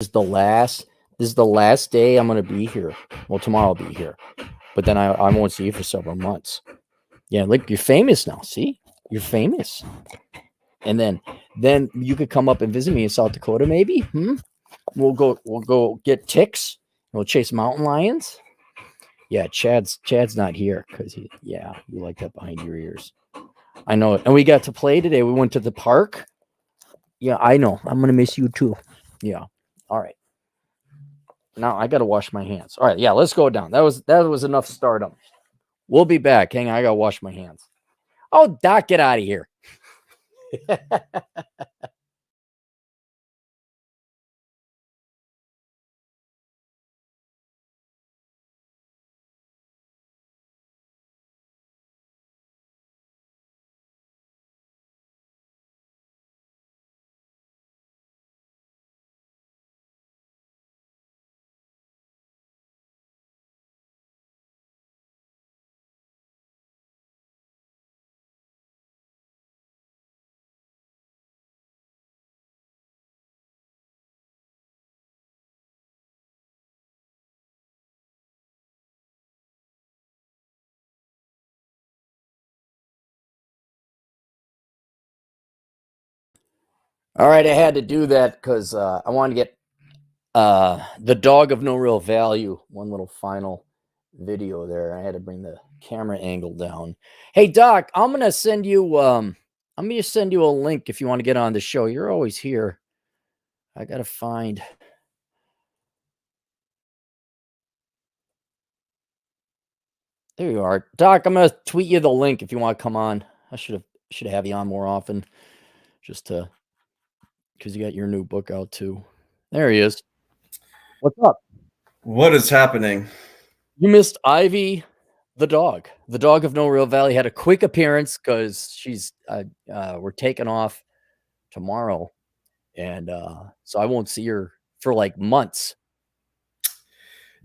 is the last. This is the last day I'm gonna be here. Well, tomorrow I'll be here, but then I won't see you for several months. Yeah, look, you're famous now. See, you're famous, and then you could come up and visit me in South Dakota, maybe. We'll go get ticks. We'll chase mountain lions. Yeah, Chad's not here because you like that behind your ears. I know it. And we got to play today. We went to the park. Yeah, I know. I'm gonna miss you too. Yeah. All right. Now I gotta wash my hands. All right, yeah, let's go down. That was enough stardom. We'll be back. Hang on, I gotta wash my hands. Oh, Doc, get out of here. All right, I had to do that because I wanted to get the dog of no real value. One little final video there. I had to bring the camera angle down. Hey, Doc, I'm gonna send you. I'm gonna send you a link if you want to get on the show. You're always here. I gotta find. There you are, Doc. I'm gonna tweet you the link if you want to come on. I should have you on more often, just to because you got your new book out too. There he is. What's up? What is happening? You missed Ivy, the dog of no real value. Had a quick appearance because she's we're taking off tomorrow, and so I won't see her for like months.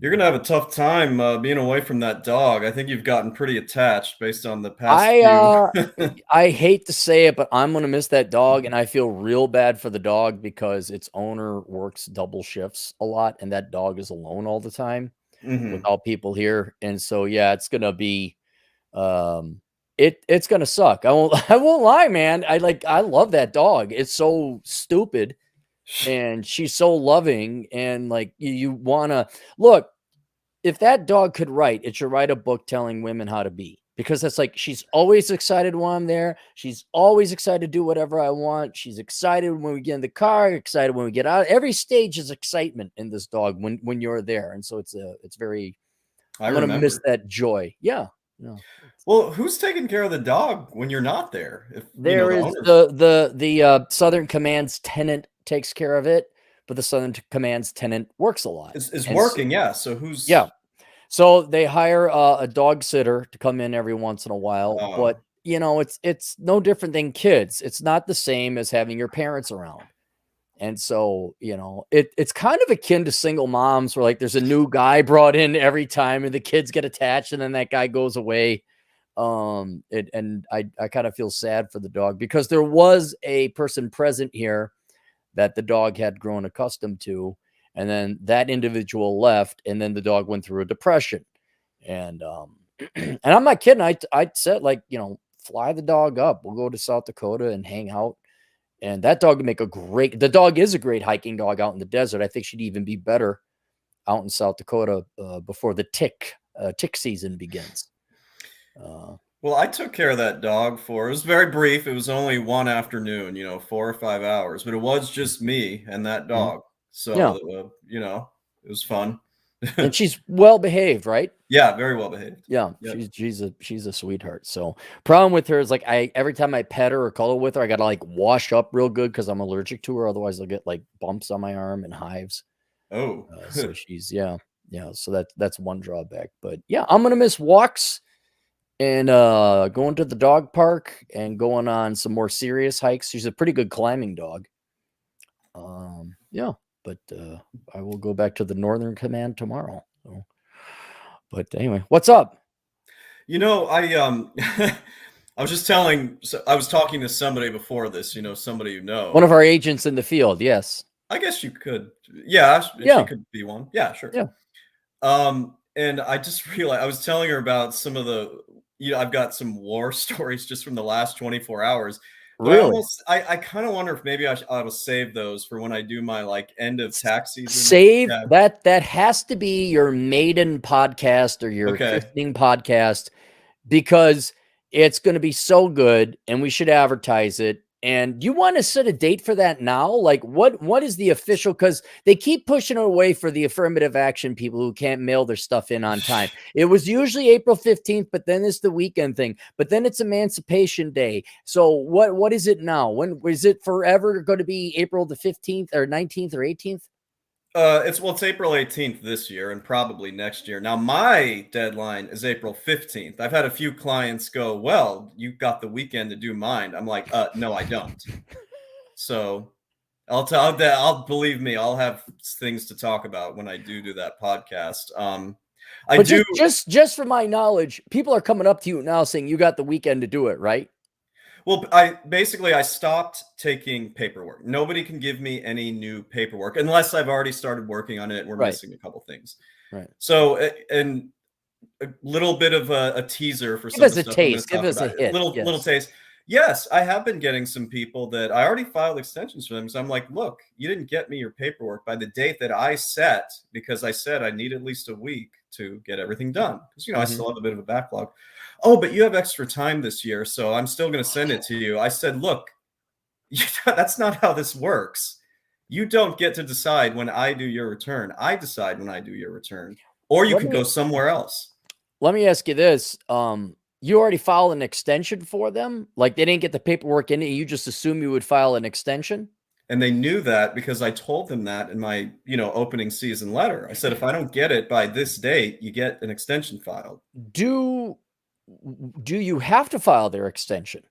You're gonna have a tough time being away from that dog. I think you've gotten pretty attached based on the past I few. I hate to say it, but I'm gonna miss that dog, and I feel real bad for the dog because its owner works double shifts a lot, and that dog is alone all the time Hmm. without people here. And so yeah, it's gonna be it's gonna suck. I won't I won't lie, man. I love that dog. It's so stupid and she's so loving, and like you wanna look, if that dog could write, it should write a book telling women how to be, because that's like she's always excited when I'm there. She's always excited to do whatever I want. She's excited when we get in the car, excited when we get out. Every stage is excitement in this dog when you're there. And so it's very I I'm gonna miss remember. that joy. Yeah. No. Well, who's taking care of the dog when you're not there? If There the is owner's the Southern Command's tenant takes care of it, but the Southern Command's tenant works a lot. is And working, yeah. So yeah. who's So they hire a dog sitter to come in every once in a while, but oh, it's no different than kids. It's not the same as having your parents around. And so, it's kind of akin to single moms where like there's a new guy brought in every time and the kids get attached and then that guy goes away. And I kind of feel sad for the dog because there was a person present here that the dog had grown accustomed to, and then that individual left, and then the dog went through a depression. And and I'm not kidding. I said, like, fly the dog up. We'll go to South Dakota and hang out. And that dog would make the dog is a great hiking dog out in the desert. I think she'd even be better out in South Dakota before the tick season begins. well, I took care of that dog for it was very brief. It was only one afternoon, 4 or 5 hours, but it was just me and that Mhm. dog. Yeah. So it was fun. And she's well behaved, right? Yeah, very well behaved. Yeah, Yep. she's a sweetheart. So problem with her is like every time I pet her or cuddle with her, I gotta like wash up real good because I'm allergic to her. Otherwise, I'll get like bumps on my arm and hives. Oh. So she's yeah. So that's one drawback. But yeah, I'm gonna miss walks and going to the dog park and going on some more serious hikes. She's a pretty good climbing dog. Yeah, but I will go back to the Northern Command tomorrow. So, but anyway, what's up? I I was just telling so I was talking to somebody before this, somebody you One know. of our agents in the field. Yes. I guess you could. Yeah, she Yeah. could be one. Yeah, sure. Yeah. And I just realized I was telling her about some of the, I've got some war stories just from the last 24 hours. But Really? I kind of wonder if maybe I will save those for when I do my like end of tax season. Save Yeah. that has to be your maiden podcast or your Okay. christening podcast, because it's going to be so good and we should advertise it. And you want to set a date for that now? Like what is the official, because they keep pushing it away for the affirmative action people who can't mail their stuff in on time. It was usually April 15th, but then it's the weekend thing, but then it's Emancipation Day. So what is it now? When is it forever going to be April the 15th or 19th or 18th? It's April 18th this year and probably next year. Now my deadline is April 15th. I've had a few clients go, "Well, you got the weekend to do mine." I'm like, no, I don't." So I'll believe me, I'll have things to talk about when I do that podcast. I But do. just for my knowledge, people are coming up to you now saying you got the weekend to do it, right? Well, I stopped taking paperwork. Nobody can give me any new paperwork unless I've already started working on it and we're Right. missing a couple things. Right. So, and a little bit of a teaser for Give some of us the a stuff I'm going taste. to Give talk us a about. hit. Little Yes. taste. Yes, I have been getting some people that I already filed extensions for them. So I'm like, look, you didn't get me your paperwork by the date that I set, because I said I need at least a week to get everything done. Because, I still have a bit of a backlog. Oh, but you have extra time this year, so I'm still going to send it to you. I said, look, that's not how this works. You don't get to decide when I do your return. I decide when I do your return. Or you can go somewhere else. Let me ask you this. You already filed an extension for them? Like they didn't get the paperwork in it, you just assume you would file an extension? And they knew that because I told them that in my, opening season letter. I said, if I don't get it by this date, you get an extension filed. Do you have to file their extension?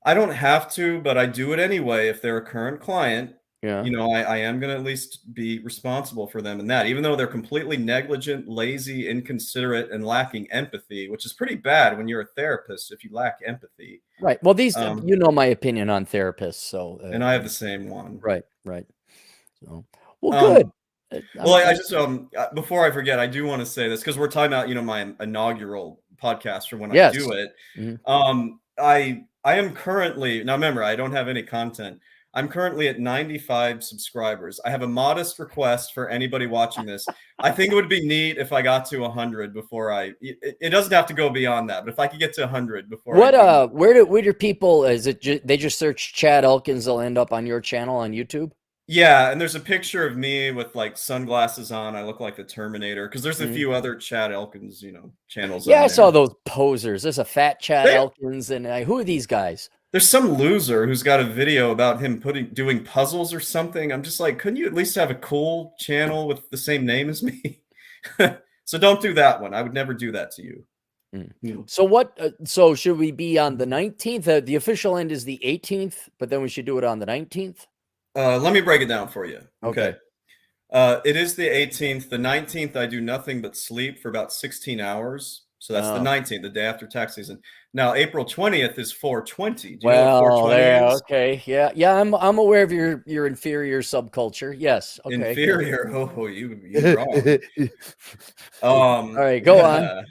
I don't have to, but I do it anyway if they're a current client. Yeah. I am going to at least be responsible for them in that, even though they're completely negligent, lazy, inconsiderate, and lacking empathy, which is pretty bad when you're a therapist if you lack empathy. Right. Well, you know my opinion on therapists, so and I have the same one. Right. So, well, good. Well, I just before I forget, I do want to say this because we're talking about my inaugural podcast for when I do it. I am currently, now remember, I don't have any content. I'm currently at 95 subscribers. I have a modest request for anybody watching this. I think it would be neat if I got to 100 before it doesn't have to go beyond that, but if I could get to 100 before where do people, is it they just search Chad Elkins, they'll end up on your channel on YouTube? Yeah, and there's a picture of me with like sunglasses on. I look like the Terminator because there's a few other Chad Elkins, channels. Yeah, I saw those posers. There's a fat Chad Elkins, and who are these guys? There's some loser who's got a video about him doing puzzles or something. I'm just like, couldn't you at least have a cool channel with the same name as me? So don't do that one. I would never do that to you. So so should we be on the 19th? The official end is the 18th, but then we should do it on the 19th. Let me break it down for you. Okay. It is the 18th. The 19th, I do nothing but sleep for about 16 hours. So that's the 19th, the day after tax season. Now, April 20th is 420. Do you know what 420 is? Okay. Yeah. I'm aware of your inferior subculture. Yes. Okay. Inferior. Oh, you're wrong. All right, go on.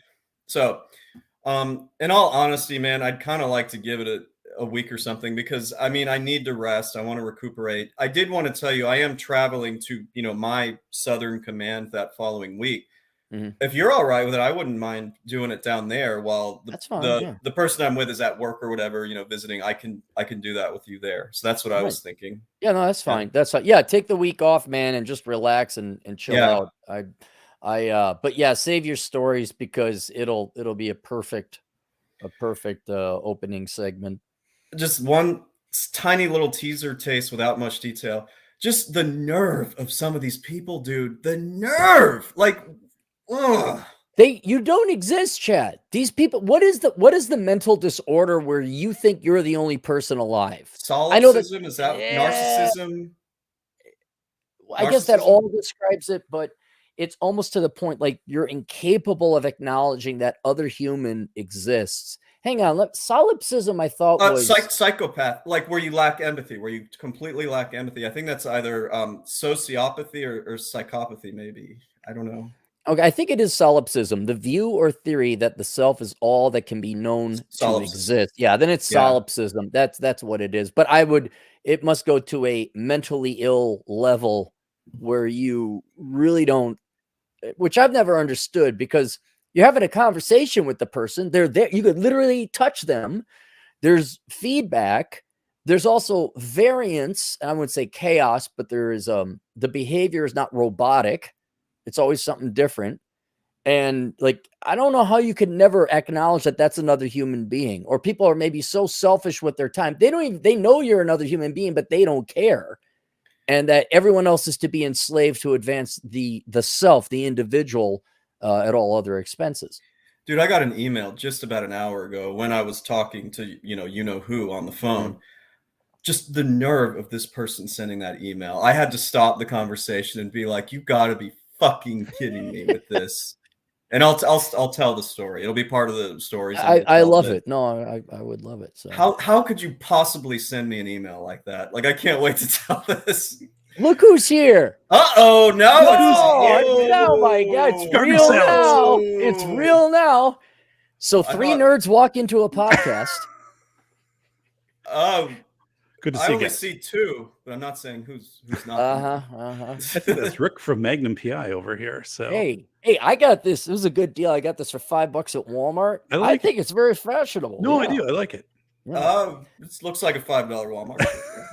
So, in all honesty, man, I'd kind of like to give it a week or something because I need to rest. I want to recuperate. I did want to tell you, I am traveling to, my Southern Command that following week. If you're all right with it, I wouldn't mind doing it down there while the person I'm with is at work or whatever, visiting. I can do that with you there. So that's what I was thinking. Yeah, no, that's fine. That's fine. Yeah, take the week off, man, and just relax and chill out. But yeah, save your stories because it'll be a perfect opening segment. Just one tiny little teaser taste without much detail. Just the nerve of some of these people, dude. The nerve, like. Ugh. You don't exist, Chad. These people, what is the mental disorder where you think you're the only person alive? Solipsism, is that narcissism? I guess that all describes it, but it's almost to the point like you're incapable of acknowledging that other human exists Hang on. Solipsism, I thought was Psychopath, like where you lack empathy, where you completely lack empathy. I think that's either sociopathy or psychopathy, maybe. I don't know. okay. I think it is solipsism, the view or theory that the self is all that can be known to Solipsism. exist. Yeah, then it's Yeah. solipsism. That's what it is. But it must go to a mentally ill level where you really don't, which I've never understood, because you're having a conversation with the person. They're there. You could literally touch them. There's feedback. There's also variance. I wouldn't say chaos, but there is the behavior is not robotic. It's always something different. And like, I don't know how you could never acknowledge that that's another human being, or people are maybe so selfish with their time. They know you're another human being, but they don't care. And that everyone else is to be enslaved to advance the self, the individual, at all other expenses. Dude, I got an email just about an hour ago when I was talking to, you know who on the phone. Just the nerve of this person sending that email. I had to stop the conversation and be like, "You got to be fucking kidding me with this." And I'll tell the story. It'll be part of the stories. I love it. No, I would love it. So how could you possibly send me an email like that? Like, I can't wait to tell this. Look who's here. Uh-oh, no. Oh my God, it's real now. It's real now. So three nerds walk into a podcast. Good to see you. I only see two, but I'm not saying who's not. I think that's Rick from Magnum PI over here. So hey, I got this. This was a good deal. I got this for $5 at Walmart. I think it's very fashionable. No, I do. I like it. It looks like a $5 Walmart.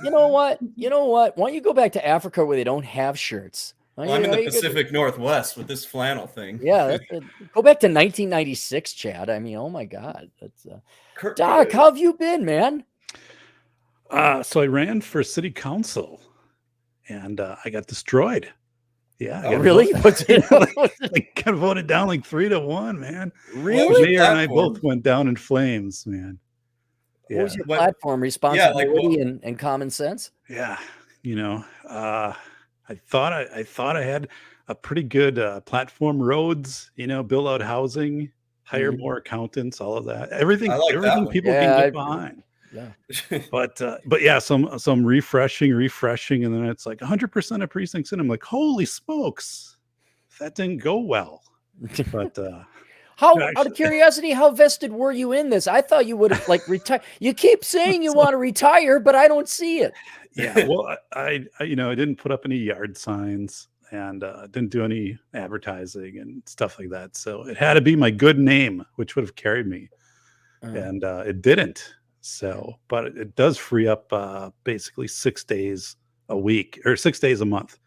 You know what? Why don't you go back to Africa where they don't have shirts? Well, I'm in the Pacific Northwest with this flannel thing. Yeah, go back to 1996, Chad. I mean, oh my God, that's Doc. How have you been, man? So I ran for city council, and I got destroyed. Yeah. Oh, really? I got voted down like 3-1, man. Really? Mayor and I both went down in flames, man. What was your platform? Responsibility and common sense? Yeah. I thought I had a pretty good platform. Roads, build out housing, hire more accountants, all of that. Everything people can get behind. Yeah. But yeah, some refreshing, and then it's like 100% of precincts in. I'm like, holy smokes, that didn't go well. But out of curiosity, how vested were you in this? I thought you would have like retired. You keep saying you want to retire, but I don't see it. Yeah, well, I didn't put up any yard signs and didn't do any advertising and stuff like that. So it had to be my good name, which would have carried me, and it didn't. So, but it does free up basically 6 days a week or 6 days a month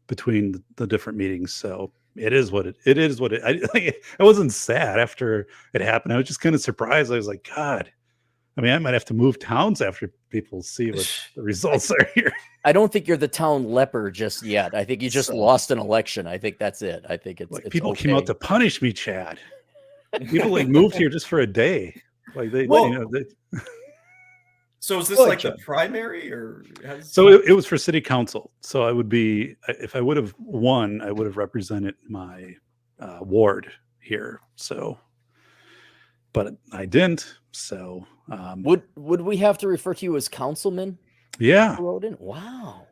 between the different meetings. So it is what it is. I wasn't sad after it happened. I was just kind of surprised. I was like, God, I mean, I might have to move towns after people see what the results are here. I don't think you're the town leper just yet. I think you just lost an election. I think that's it. I think it's people came out to punish me, Chad. People like moved here just for a day. Like So is this like the primary or? So it was for city council. So I would be, if I would have won, I would have represented my ward here. So, but I didn't. So would we have to refer to you as councilman? Yeah. Wow.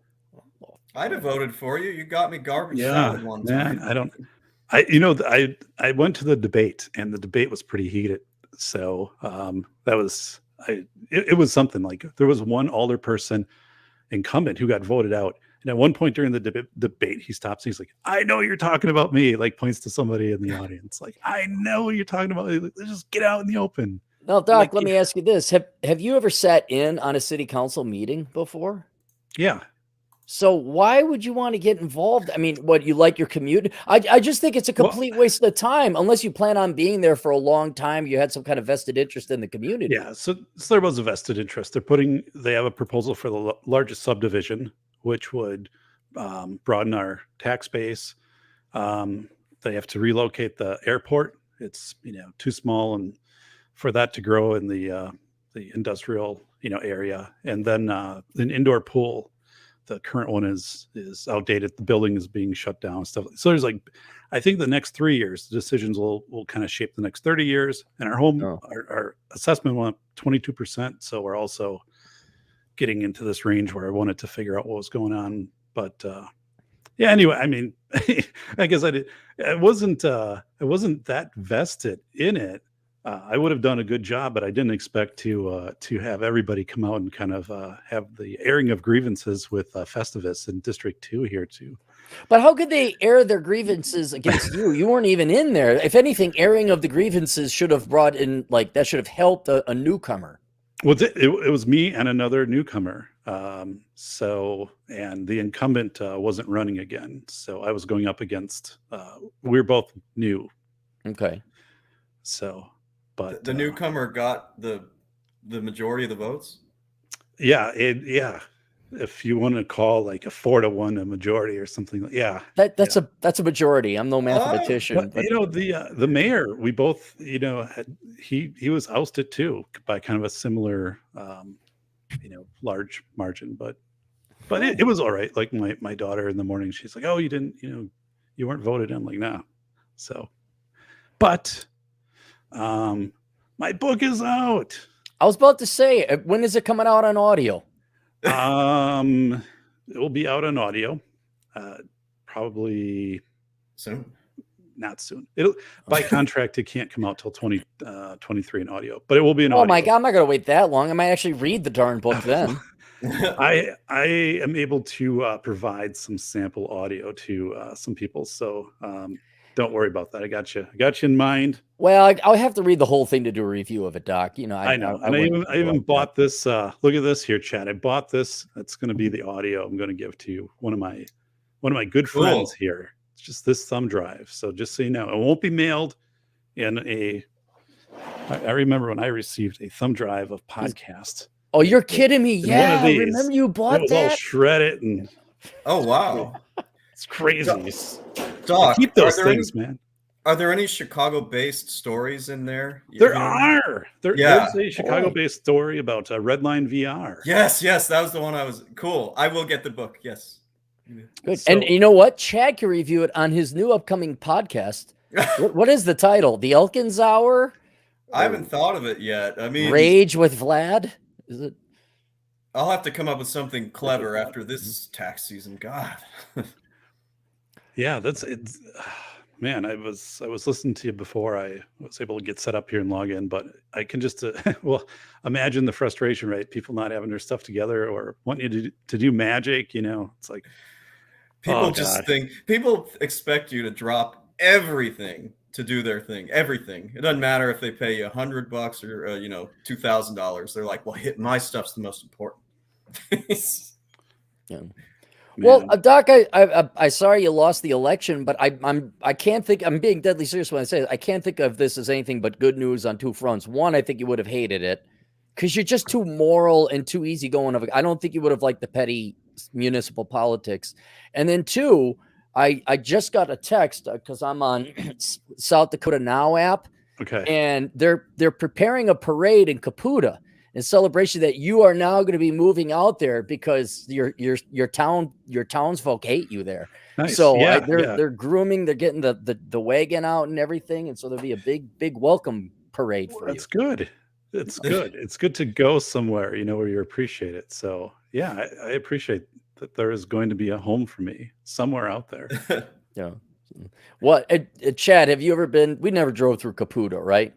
I'd have voted for you. You got me garbage salad one time. I went to the debate, and the debate was pretty heated. So that was. It was something. Like there was one alderperson incumbent who got voted out, and at one point during the debate he stops and he's like, I know you're talking about me, like points to somebody in the audience, like, I know what you're talking about, like, let's just get out in the open. Now, Doc, let me ask you this. Have you ever sat in on a city council meeting before? Yeah. So why would you want to get involved? I mean, what, you like your commute? I just think it's a complete waste of time unless you plan on being there for a long time. You had some kind of vested interest in the community. Yeah, so there was a vested interest. They have a proposal for the largest subdivision, which would broaden our tax base. They have to relocate the airport. It's too small and for that to grow in the industrial area, and then an indoor pool. the current one is outdated. The building is being shut down, stuff. So there's like, I think the next 3 years, the decisions will kind of shape the next 30 years. And our Oh. our assessment went up 22%. So we're also getting into this range where I wanted to figure out what was going on. But yeah, anyway, I mean, I guess I wasn't that vested in it. I would have done a good job, but I didn't expect to have everybody come out and kind of have the airing of grievances with Festivus in District 2 here too. But how could they air their grievances against you? You weren't even in there. If anything, airing of the grievances should have brought in, like, that should have helped a newcomer. Well, it was me and another newcomer. So, and the incumbent wasn't running again. So I was going up against, we were both new. Okay. So, but The newcomer got the majority of the votes. yeah, if you want to call like a 4-1 a majority or something, yeah. That's a majority. I'm no mathematician, But you know, the mayor, we both, you know, he was ousted too by kind of a similar, you know, large margin, but it was all right. Like my daughter in the morning, she's like, "Oh, you didn't, you know, you weren't voted in." I'm like, "No." So, but my book is out. I was about to say, when is it coming out on audio? It will be out on audio, probably Soon. not soon. It'll by contract, it can't come out till 2023 in audio, but it will be in Oh audio. my God, I'm not going to wait that long. I might actually read the darn book then. I am able to provide some sample audio to some people, so don't worry about that. I got you in mind. Well, I'll have to read the whole thing to do a review of it, Doc. You know, I know, and I even bought this. Look at this here, Chad. I bought this. That's going to be the audio I'm going to give to one of my good friends here. It's just this thumb drive. So just so you know, it won't be mailed in a. I remember when I received a thumb drive of podcast. Oh, you're kidding me? Yeah, I remember you bought it was all shredded and. Oh wow, it's crazy. Doc, keep those things, man. Are there any Chicago-based stories in there? There are. There's a Chicago-based story about Redline VR. Yes, that was the one I was. Cool. I will get the book. Yes. Good. So, and you know what? Chad can review it on his new upcoming podcast. What is the title? The Elkins Hour? I haven't thought of it yet. I mean, Rage with Vlad? Is it? I'll have to come up with something clever after this tax season. God. Yeah, it's. Man, I was listening to you before I was able to get set up here and log in, but I can just well imagine the frustration, right? People not having their stuff together or wanting you to do magic. You know, it's like people people expect you to drop everything to do their thing. Everything. It doesn't matter if they pay you $100 or you know, $2,000. They're like, well, hit my stuff's the most important. Yeah. Well, Doc, I sorry you lost the election, but I can't think. I'm being deadly serious when I say it. I can't think of this as anything but good news on two fronts. One, I think you would have hated it because you're just too moral and too easygoing. I don't think you would have liked the petty municipal politics. And then two, I just got a text because I'm on South Dakota Now app. Okay. And they're preparing a parade in Caputa in celebration that you are now going to be moving out there because your townsfolk hate you there. Nice. So they're grooming, they're getting the wagon out and everything, and so there'll be a big welcome parade for you. That's good. It's good. It's good to go somewhere, you know, where you appreciate it. So yeah, I appreciate that there is going to be a home for me somewhere out there. Yeah. What, Chad? Have you ever been? We never drove through Caputa, right?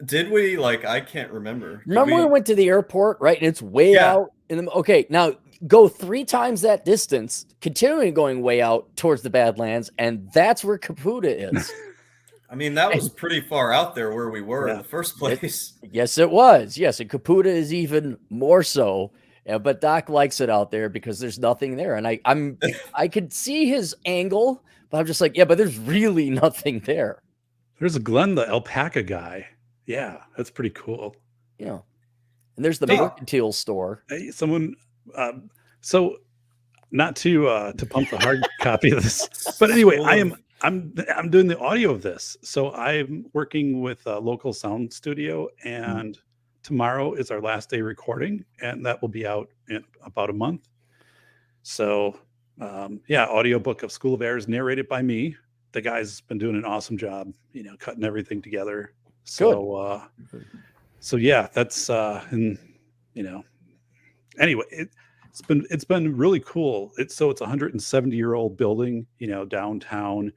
Did we? Like, I can't remember. Remember we went to the airport, right? And it's way out in the. Okay, now go 3 times that distance, continuing going way out towards the Badlands, and that's where Caputa is. I mean, that was pretty far out there where we were in the first place. Yes, it was. Yes, and Caputa is even more so. But Doc likes it out there because there's nothing there, and I could see his angle, but I'm just like, yeah, but there's really nothing there. There's a Glenn, the alpaca guy. Yeah, that's pretty cool. Yeah, and there's the mercantile store. Hey, someone. So, not to pump the hard copy of this, but anyway, I'm doing the audio of this. So I'm working with a local sound studio, and tomorrow is our last day recording, and that will be out in about a month. So yeah, audiobook of School of Airs narrated by me. The guy's been doing an awesome job, cutting everything together. Good. So yeah, that's and you know anyway, it's been really cool. It's a 170-year-old building, downtown,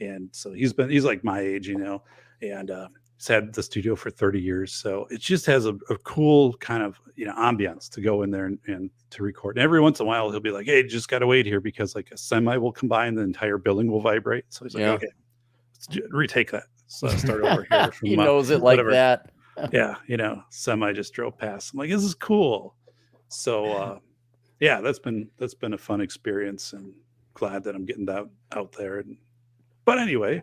and so he's like my age, and he's had the studio for 30 years. So it just has a cool kind of ambiance to go in there and to record. And every once in a while he'll be like, "Hey, just gotta wait here because like a semi will combine, the entire building will vibrate." So he's like, "Okay, let's retake that. So start over here from he knows it like whatever." that. Yeah, semi just drove past. I'm like, "This is cool." So yeah, that's been a fun experience, and glad that I'm getting that out there. But anyway,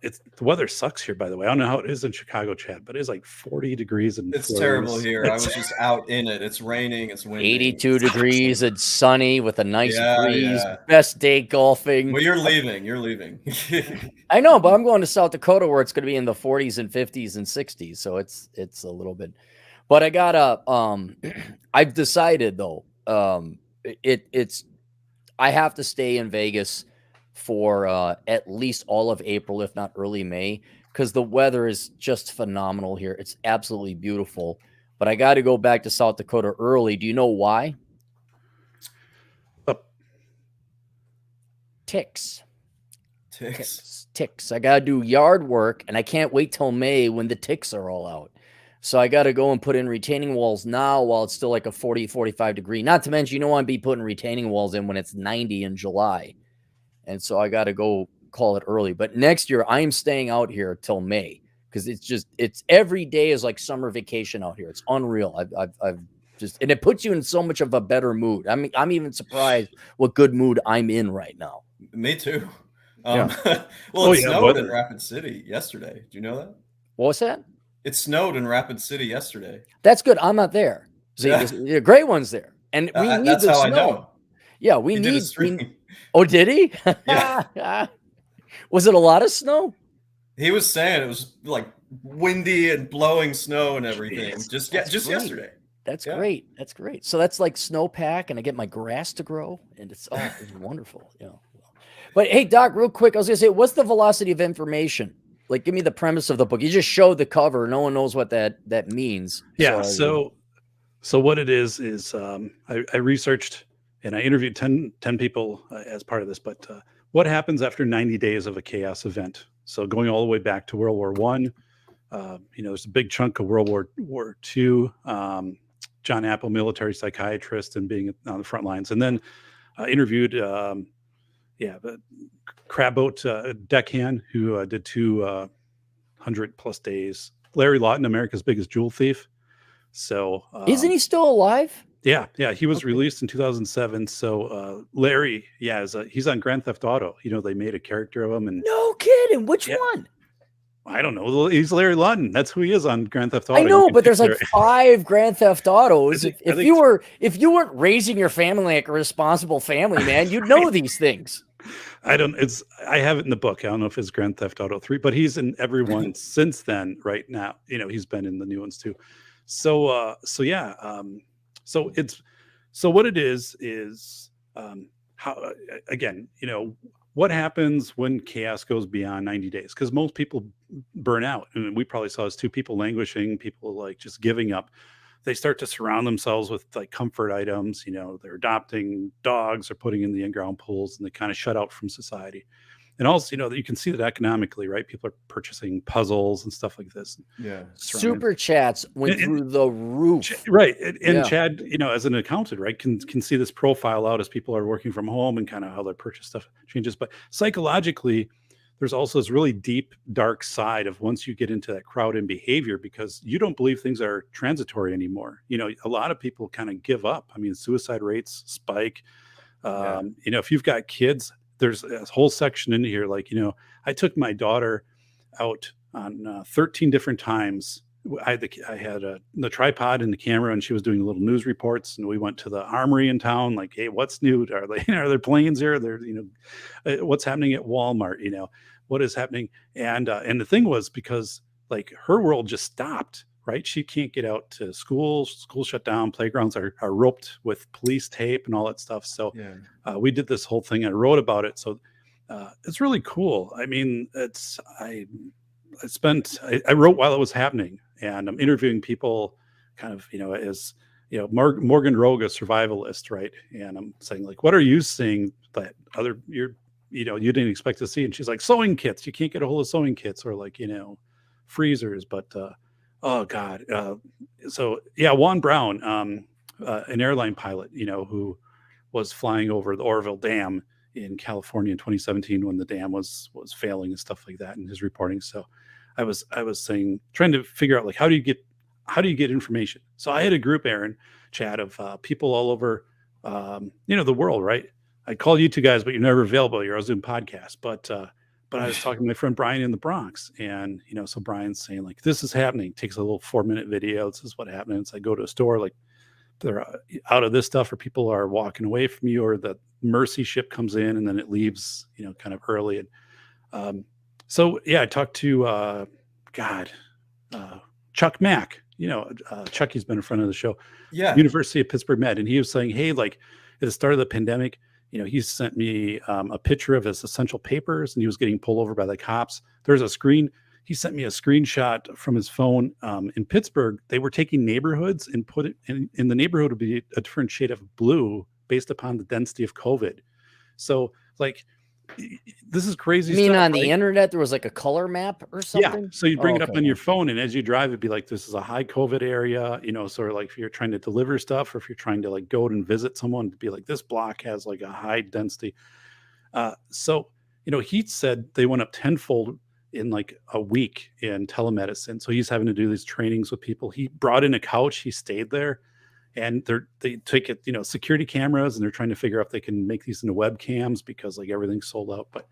it's the weather sucks here, by the way. I don't know how it is in Chicago, Chad, but it's like 40 degrees and It's terrible here. I was just out in it. It's raining. It's windy. 82 degrees. It's sunny with a nice breeze. Yeah. Best day golfing. Well, you're leaving. You're leaving. I know, but I'm going to South Dakota where it's going to be in the 40s and 50s and 60s. So it's a little bit. But I gotta. I've decided though. It's. I have to stay in Vegas for at least all of April, if not early May, because the weather is just phenomenal here. It's absolutely beautiful. But I got to go back to South Dakota early. Do you know why? Ticks. Ticks. I got to do yard work, and I can't wait till May when the ticks are all out. So I got to go and put in retaining walls now while it's still like a 40, 45 degree. Not to mention, you don't want to be putting retaining walls in when it's 90 in July. And so I got to go call it early. But next year, I'm staying out here till May because it's every day is like summer vacation out here. It's unreal. I've just, and it puts you in so much of a better mood. I mean, I'm even surprised what good mood I'm in right now. Me too. Yeah. Well, it snowed in Rapid City yesterday. Do you know that? What was that? It snowed in Rapid City yesterday. That's good. I'm not there. See, the great one's there. And we need that's the how snow. I know. Yeah, we need. Oh, did he? Yeah. Was it a lot of snow? He was saying it was like windy and blowing snow and everything. Jeez, just great. yesterday. That's great. That's great. So that's like snowpack, and I get my grass to grow, and it's wonderful. But hey, Doc, real quick, I was gonna say, what's the velocity of information? Like, give me the premise of the book. You just showed the cover. No one knows what that means. Yeah. So what it is I researched and I interviewed 10 people as part of this. But what happens after 90 days of a chaos event? So going all the way back to World War I, there's a big chunk of World War II. John Apple, military psychiatrist, and being on the front lines, and then interviewed the crab boat deckhand who did 200 plus days. Larry Lawton, America's biggest jewel thief. So isn't he still alive? Yeah, he was released in 2007. So Larry, he's on Grand Theft Auto. They made a character of him. And no kidding. Which one? I don't know. He's Larry Lawton. That's who he is on Grand Theft Auto. I know, but there's like 5 Grand Theft Autos. If you weren't raising your family like a responsible family, man, you'd know these things. I have it in the book. I don't know if it's Grand Theft Auto 3, but he's in every one since then. Right now, he's been in the new ones too. So what it is how again, what happens when chaos goes beyond 90 days? Because most people burn out, and we probably saw as 2 people languishing, people like just giving up. They start to surround themselves with like comfort items. They're adopting dogs or putting in the in-ground pools, and they kind of shut out from society. And also, you can see that economically, right? People are purchasing puzzles and stuff like this. Yeah. Super chats went through the roof. Right. And Chad, as an accountant, right, can see this profile out as people are working from home and kind of how their purchase stuff changes. But psychologically, there's also this really deep, dark side of once you get into that crowd and behavior, because you don't believe things are transitory anymore. A lot of people kind of give up. I mean, suicide rates spike. If you've got kids, there's a whole section in here. Like, I took my daughter out on 13 different times. I had the tripod and the camera, and she was doing little news reports. And we went to the armory in town. Like, hey, what's new? Are there planes here? What's happening at Walmart? What is happening? And the thing was, because like her world just stopped. right? She can't get out to school. School shut down. Playgrounds are roped with police tape and all that stuff. So Yeah. we did this whole thing. I wrote about it. So it's really cool. I mean, I wrote while it was happening, and I'm interviewing people kind of, as, Morgan Rogue, a survivalist, right? And I'm saying, like, what are you seeing that you didn't expect to see? And she's like, sewing kits. You can't get a hold of sewing kits, or like, freezers. But oh God. So yeah, Juan Brown, an airline pilot, who was flying over the Oroville Dam in California in 2017 when the dam was failing and stuff like that in his reporting. So I was saying, trying to figure out, like, how do you get information? So I had a group, Aaron, chat of people all over the world, right? I call you two guys, but you're never available. You're on Zoom podcast. But I was talking to my friend Brian in the Bronx, and so Brian's saying, like, this is happening. Takes a little 4-minute video. This is what happened. It's, I go to a store, like, they're out of this stuff, or people are walking away from you, or the Mercy ship comes in and then it leaves, kind of early. And so yeah, I talked to Chuck Mack. Chucky's been in front of the show. Yeah. University of Pittsburgh Med, and he was saying, hey, like, at the start of the pandemic, he sent me a picture of his essential papers, and he was getting pulled over by the cops. There's a screen. He sent me a screenshot from his phone in Pittsburgh. They were taking neighborhoods and put it in the neighborhood would be a different shade of blue based upon the density of COVID. So, like, this is crazy. You mean stuff, on right? the internet there was like a color map or something? Yeah. So you bring it up okay. on your phone, and as you drive, it'd be like, this is a high COVID area, sort of like if you're trying to deliver stuff, or if you're trying to, like, go and visit someone, to be like, this block has like a high density. So, he said they went up tenfold in like a week in telemedicine. So he's having to do these trainings with people. He brought in a couch, he stayed there, and they take it, security cameras, and they're trying to figure out if they can make these into webcams, because like everything's sold out. But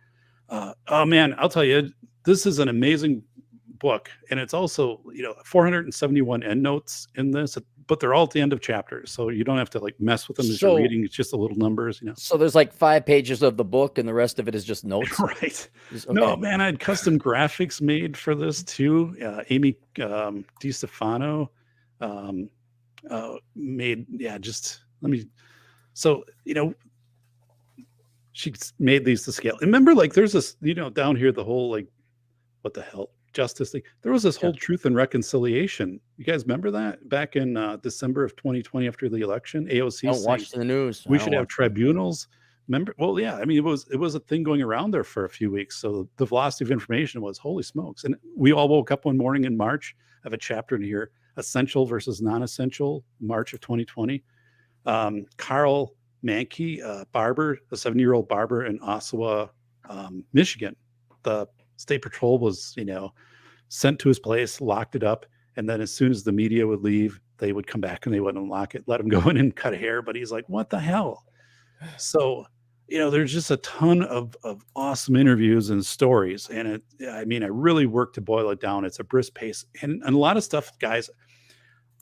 oh man, I'll tell you, this is an amazing book. And it's also, 471 endnotes in this, but they're all at the end of chapters. So you don't have to like mess with them as you're reading. It's just the little numbers, So there's like 5 pages of the book, and the rest of it is just notes. Right. Okay. No, man, I had custom graphics made for this too. Amy DiStefano made, she made these to scale. Remember, like, there's this, down here, the whole, like, what the hell, Justice League. There was this whole Truth and Reconciliation. You guys remember that back in December of 2020 after the election? AOC. Don't watch the news. We should have tribunals. Remember? Well, yeah. I mean, it was a thing going around there for a few weeks. So the velocity of information was, holy smokes. And we all woke up one morning in March. I have a chapter in here, essential versus non-essential, March of 2020. Carl Mankey, barber, a 70-year-old barber in Ossawa, Michigan. The state patrol was, sent to his place, locked it up. And then as soon as the media would leave, they would come back and they wouldn't unlock it, let him go in and cut hair. But he's like, what the hell? So, there's just a ton of awesome interviews and stories. And I really work to boil it down. It's a brisk pace, and a lot of stuff, guys.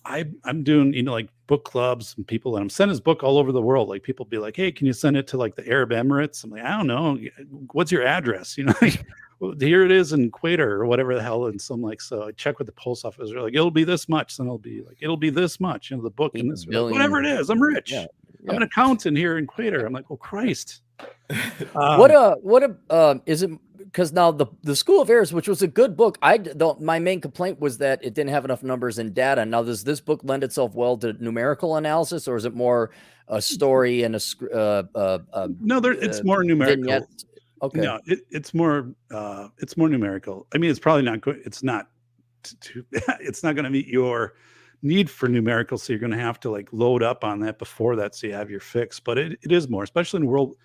I'm doing, like, book clubs, and people, and I'm sending his book all over the world. Like, people be like, hey, can you send it to like the Arab Emirates? I'm like, I don't know. What's your address? Well, here it is in Quetta or whatever the hell. And so I'm like, so I check with the post office. They're like, it'll be this much. Then it'll be this much. The book and this, like, whatever it is. I'm rich. Yeah. I'm an accountant here in Quetta. I'm like, oh Christ. Is it? Because now the School of Errors, which was a good book, my main complaint was that it didn't have enough numbers and data. Now, does this book lend itself well to numerical analysis, or is it more a story and no, it's more numerical. Vignette? Okay. No, it's more numerical. I mean, it's probably not good. It's not it's not going to meet your need for numerical. So you're going to have to like load up on that before that, so you have your fix. But it is more, especially in World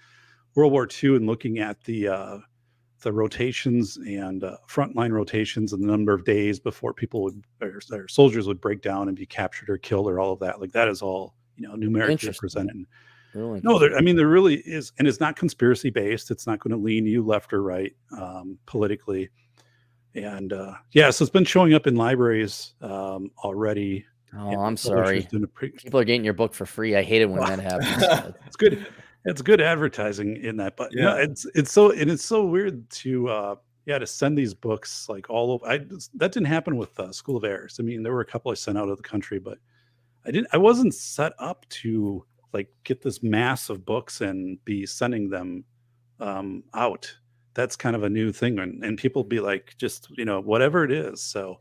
War II, and looking at the rotations and frontline rotations and the number of days before people or soldiers would break down and be captured or killed, or all of that. Like, that is all, numerically presented. Really? No, there really is. And it's not conspiracy based. It's not going to lean you left or right politically. And so it's been showing up in libraries already. Oh, I'm sorry. People are getting your book for free. I hate it when that happens. It's good. It's good advertising in that, but yeah, it's so weird to to send these books like all over. That didn't happen with School of Airs. I mean, there were a couple I sent out of the country, but I wasn't set up to like get this mass of books and be sending them out. That's kind of a new thing, and people be like, just whatever it is. So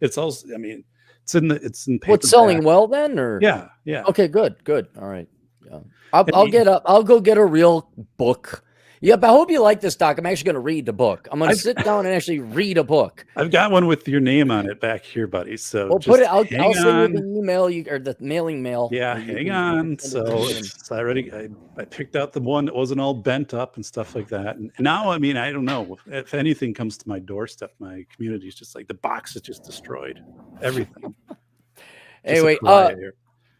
it's also, I mean, it's in What's paperback. selling well then, or Yeah. Okay, good. All right. Yeah. And I'll go get a real book. Yeah, but I hope you like this, Doc. I'm actually going to read the book. I'm going to sit down and actually read a book. I've got one with your name on it back here, buddy. So Well, just I'll hang send you on. the email or the mailing mail. Yeah, hang on. So I picked out the one that wasn't all bent up and stuff like that. And now, I mean, I don't know if anything comes to my doorstep, my community is just like the box is just destroyed. Everything. Anyway, well,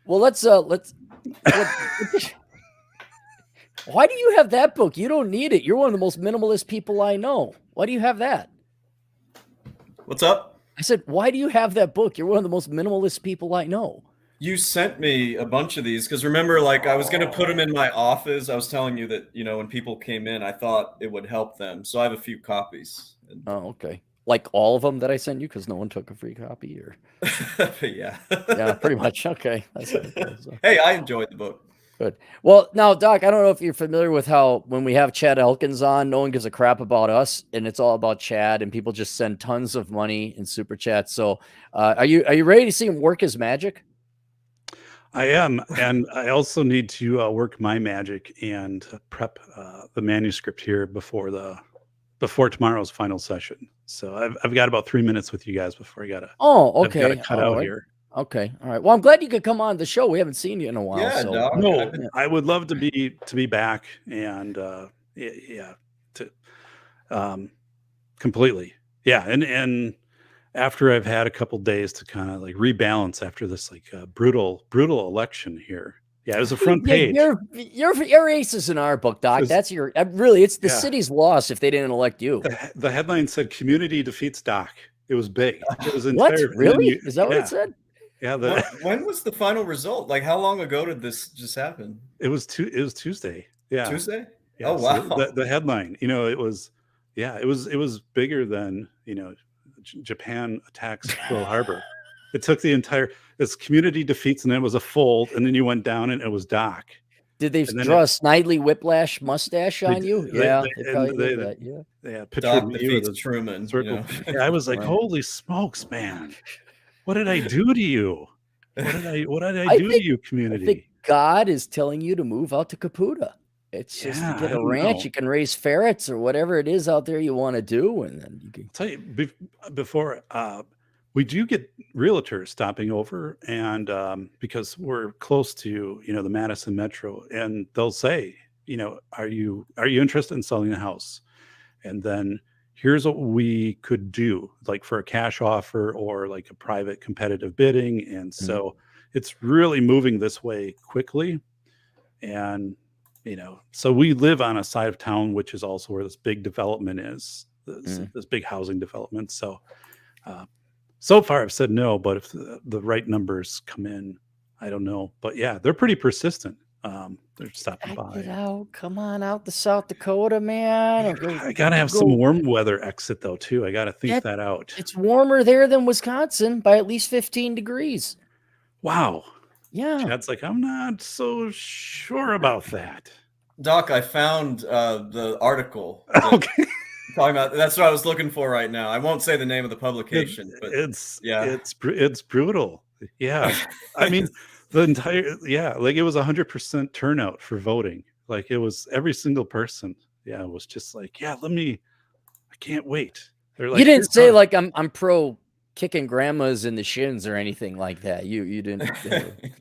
let's why do you have that book? You don't need it. You're one of the most minimalist people I know. Why do you have that? What's up? I said, why do you have that book? You're one of the most minimalist people I know. You sent me a bunch of these because remember, like I was going to put them in my office. I was telling you that, when people came in, I thought it would help them. So I have a few copies. Oh, okay. Like all of them that I sent you because no one took a free copy, or yeah. Yeah, pretty much. Okay. Hey, I enjoyed the book. Good. Well, now, Doc, I don't know if you're familiar with how when we have Chad Elkins on, no one gives a crap about us, and it's all about Chad, and people just send tons of money in super chats. So, are you ready to see him work his magic? I am, and I also need to work my magic and prep the manuscript here before tomorrow's final session. So I've got about 3 minutes with you guys before I gotta. Oh, okay. I've got to cut out here. Okay. All right. Well, I'm glad you could come on the show. We haven't seen you in a while. Yeah, so. Doc, No, I would love to be back and completely. Yeah. And after I've had a couple days to kind of like rebalance after this like brutal election here. Yeah, it was a front page. Your ace is in our book, Doc. That's your it's the city's loss if they didn't elect you. The headline said community defeats Doc. It was big. It was what? Really? Is that what it said? Yeah. When was the final result? Like, how long ago did this just happen? It was Tuesday. Yeah. Tuesday? Yeah, oh, wow. So the headline, it was bigger than, Japan attacks Pearl Harbor. It took this community defeats, and then it was a fold, and then you went down and it was Doc. Did they draw a Snidely Whiplash mustache on you? Yeah. Yeah. Doc defeats Truman. Yeah, I was like, holy smokes, man. What did I do to you? What did I do to you, community? I think God is telling you to move out to Caputa. It's just to get a ranch. You can raise ferrets or whatever it is out there you want to do. And then you can tell you before we do get realtors stopping over, and because we're close to, the Madison Metro, and they'll say, are you interested in selling a house? And then here's what we could do, like for a cash offer or like a private competitive bidding. And so it's really moving this way quickly. And, so we live on a side of town, which is also where this big development is, this big housing development. So, so far I've said no, but if the right numbers come in, I don't know. But yeah, they're pretty persistent. They're stopping by. Come on out to South Dakota, man. I gotta have some warm weather exit though too. I gotta think that out. It's warmer there than Wisconsin by at least 15 degrees. Wow. Yeah. Chad's like, I'm not so sure about that. Doc, I found the article. Okay. Talking about, that's what I was looking for right now. I won't say the name of the publication, but it's brutal. Yeah. I mean, like it was 100% turnout for voting. Like it was every single person. Yeah. It was just like, I can't wait. They're like, you didn't say like, I'm pro kicking grandmas in the shins or anything like that. You didn't.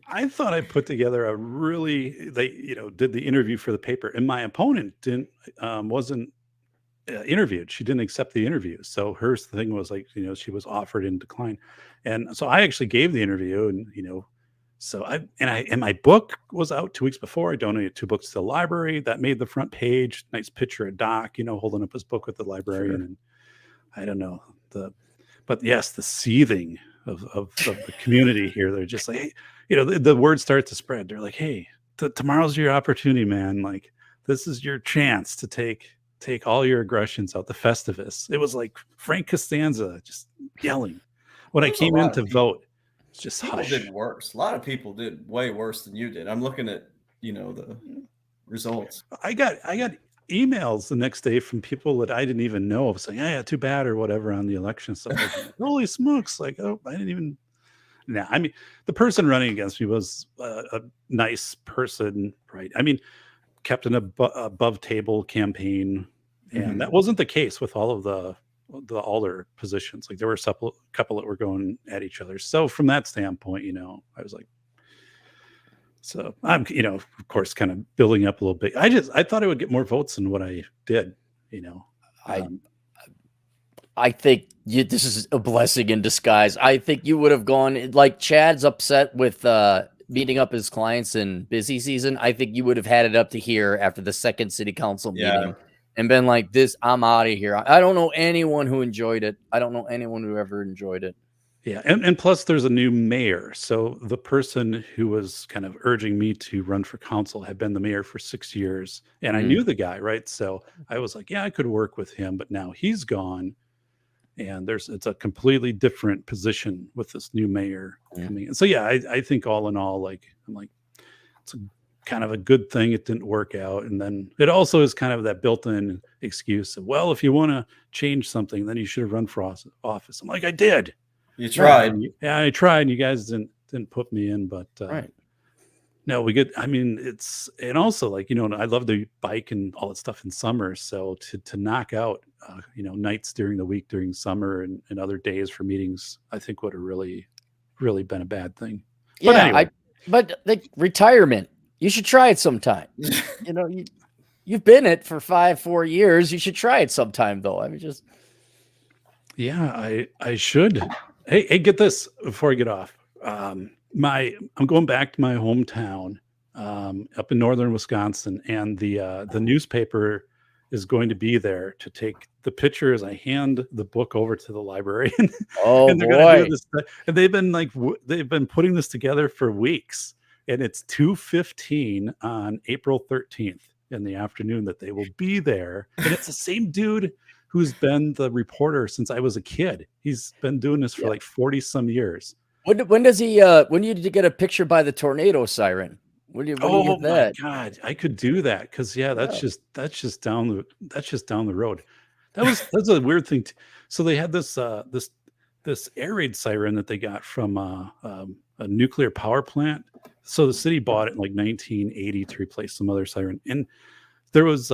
I thought I put together they did the interview for the paper, and my opponent wasn't interviewed. She didn't accept the interview. So her thing was like, she was offered and declined. And so I actually gave the interview, and, so and my book was out 2 weeks before. I donated 2 books to the library. That made the front page. Nice picture of Doc, holding up his book with the librarian. Sure. And I don't know but yes, the seething of the community here. They're just like, hey, the word starts to spread. They're like, hey, tomorrow's your opportunity, man. Like, this is your chance to take take all your aggressions out. The Festivus. It was like Frank Costanza just yelling. When I There's a came in lot to of people. vote, it's just People hush. did worse. A lot of people did way worse than you did. I'm looking at, the results. I got emails the next day from people that I didn't even know saying, "Yeah, too bad," or whatever on the election stuff. Like, holy smokes! Like, oh, I didn't even. Nah, I mean, the person running against me was a nice person, right? I mean, kept an above table campaign, and that wasn't the case with all of the alder positions. Like there were a couple that were going at each other. So from that standpoint, I was like, so I'm, of course, kind of building up a little bit. I thought I would get more votes than what I did. I think this is a blessing in disguise. I think you would have gone like Chad's upset with meeting up his clients in busy season. I think you would have had it up to here after the second city council meeting and been like, "This, I'm out of here." I don't know anyone who enjoyed it. I don't know anyone who ever enjoyed it. Yeah, and plus there's a new mayor. So the person who was kind of urging me to run for council had been the mayor for 6 years, and I knew the guy, right? So I was like, yeah, I could work with him, but now he's gone, and it's a completely different position with this new mayor coming in. So yeah, I think all in all, like I'm like, it's a kind of a good thing it didn't work out. And then it also is kind of that built-in excuse of, well, if you want to change something, then you should have run for office. I'm like, I did. You tried. Yeah, I tried, and you guys didn't put me in, but Right. no, we get. I mean, and also like I love to bike and all that stuff in summer. So to knock out nights during the week during summer and other days for meetings, I think would have really been a bad thing. Yeah, But anyway, but like retirement, you should try it sometime. You've been it for 4 years. You should try it sometime, though. I mean, just yeah, I should. Hey, get this before I get off. I'm going back to my hometown up in northern Wisconsin, and the newspaper is going to be there to take the picture as I hand the book over to the librarian. oh And they're boy, going to do this, and they've been putting this together for weeks, and it's 2:15 on April 13th in the afternoon that they will be there, and it's the same dude who's been the reporter since I was a kid. He's been doing this for like 40 some years. when does he? When you get a picture by the tornado siren? When do you get that? My God, I could do that because that's just down the road. That's a weird thing. So they had this air raid siren that they got from a nuclear power plant. So the city bought it in like 1980 to replace some other siren, and there was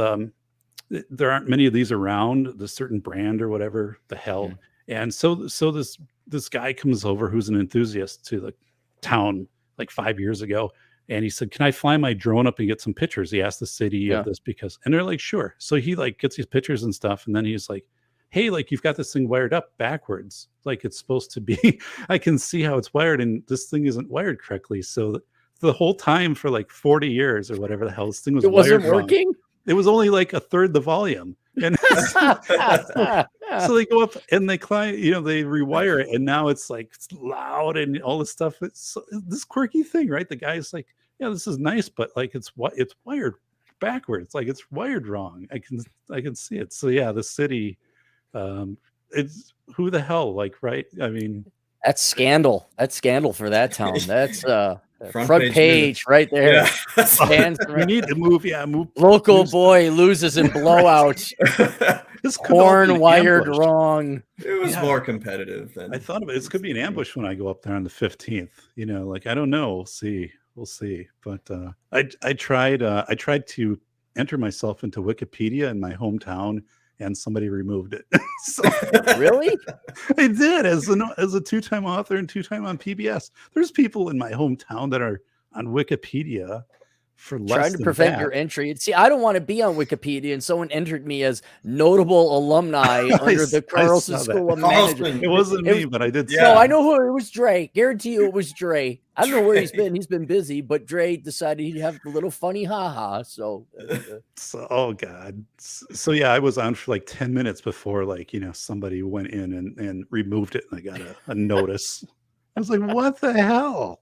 there aren't many of these around, the certain brand or whatever the hell. And so this guy comes over who's an enthusiast to the town like 5 years ago. And he said, "Can I fly my drone up and get some pictures?" He asked the city of this and they're like, "Sure." So he like gets these pictures and stuff. And then he's like, "Hey, like you've got this thing wired up backwards. Like it's supposed to be, I can see how it's wired and this thing isn't wired correctly." So the whole time for like 40 years or whatever the hell, this thing was wasn't wired working. Wrong. It was only like a third the volume. And so they go up and they climb, they rewire it, and now it's like it's loud and all this stuff. It's this quirky thing, right? The guy's like, "Yeah, this is nice, but like it's wired backwards, like it's wired wrong. I can see it." So yeah, the city, it's who the hell, like, right? I mean, that's scandal. That's scandal for that town. That's front page right there. Yeah. We need to move. Yeah, move. Local boy loses in blowout. Corn wired wrong. It was more competitive than I thought of it. This could be an ambush when I go up there on the 15th. Like I don't know. We'll see. But I tried to enter myself into Wikipedia in my hometown, and somebody removed it. So, really? I did as a 2-time author and 2-time on PBS. There's people in my hometown that are on Wikipedia for less trying to than prevent that. your entry. See, I don't want to be on Wikipedia, and someone entered me as notable alumni under the Carlson School of Management. It wasn't me, but I did. No, I know who it was. Dre. Guarantee you, it was Dre. I don't know where he's been. He's been busy, but Dre decided he'd have a little funny haha. So, oh God. So yeah, I was on for like 10 minutes before somebody went in and removed it, and I got a notice. I was like, what the hell?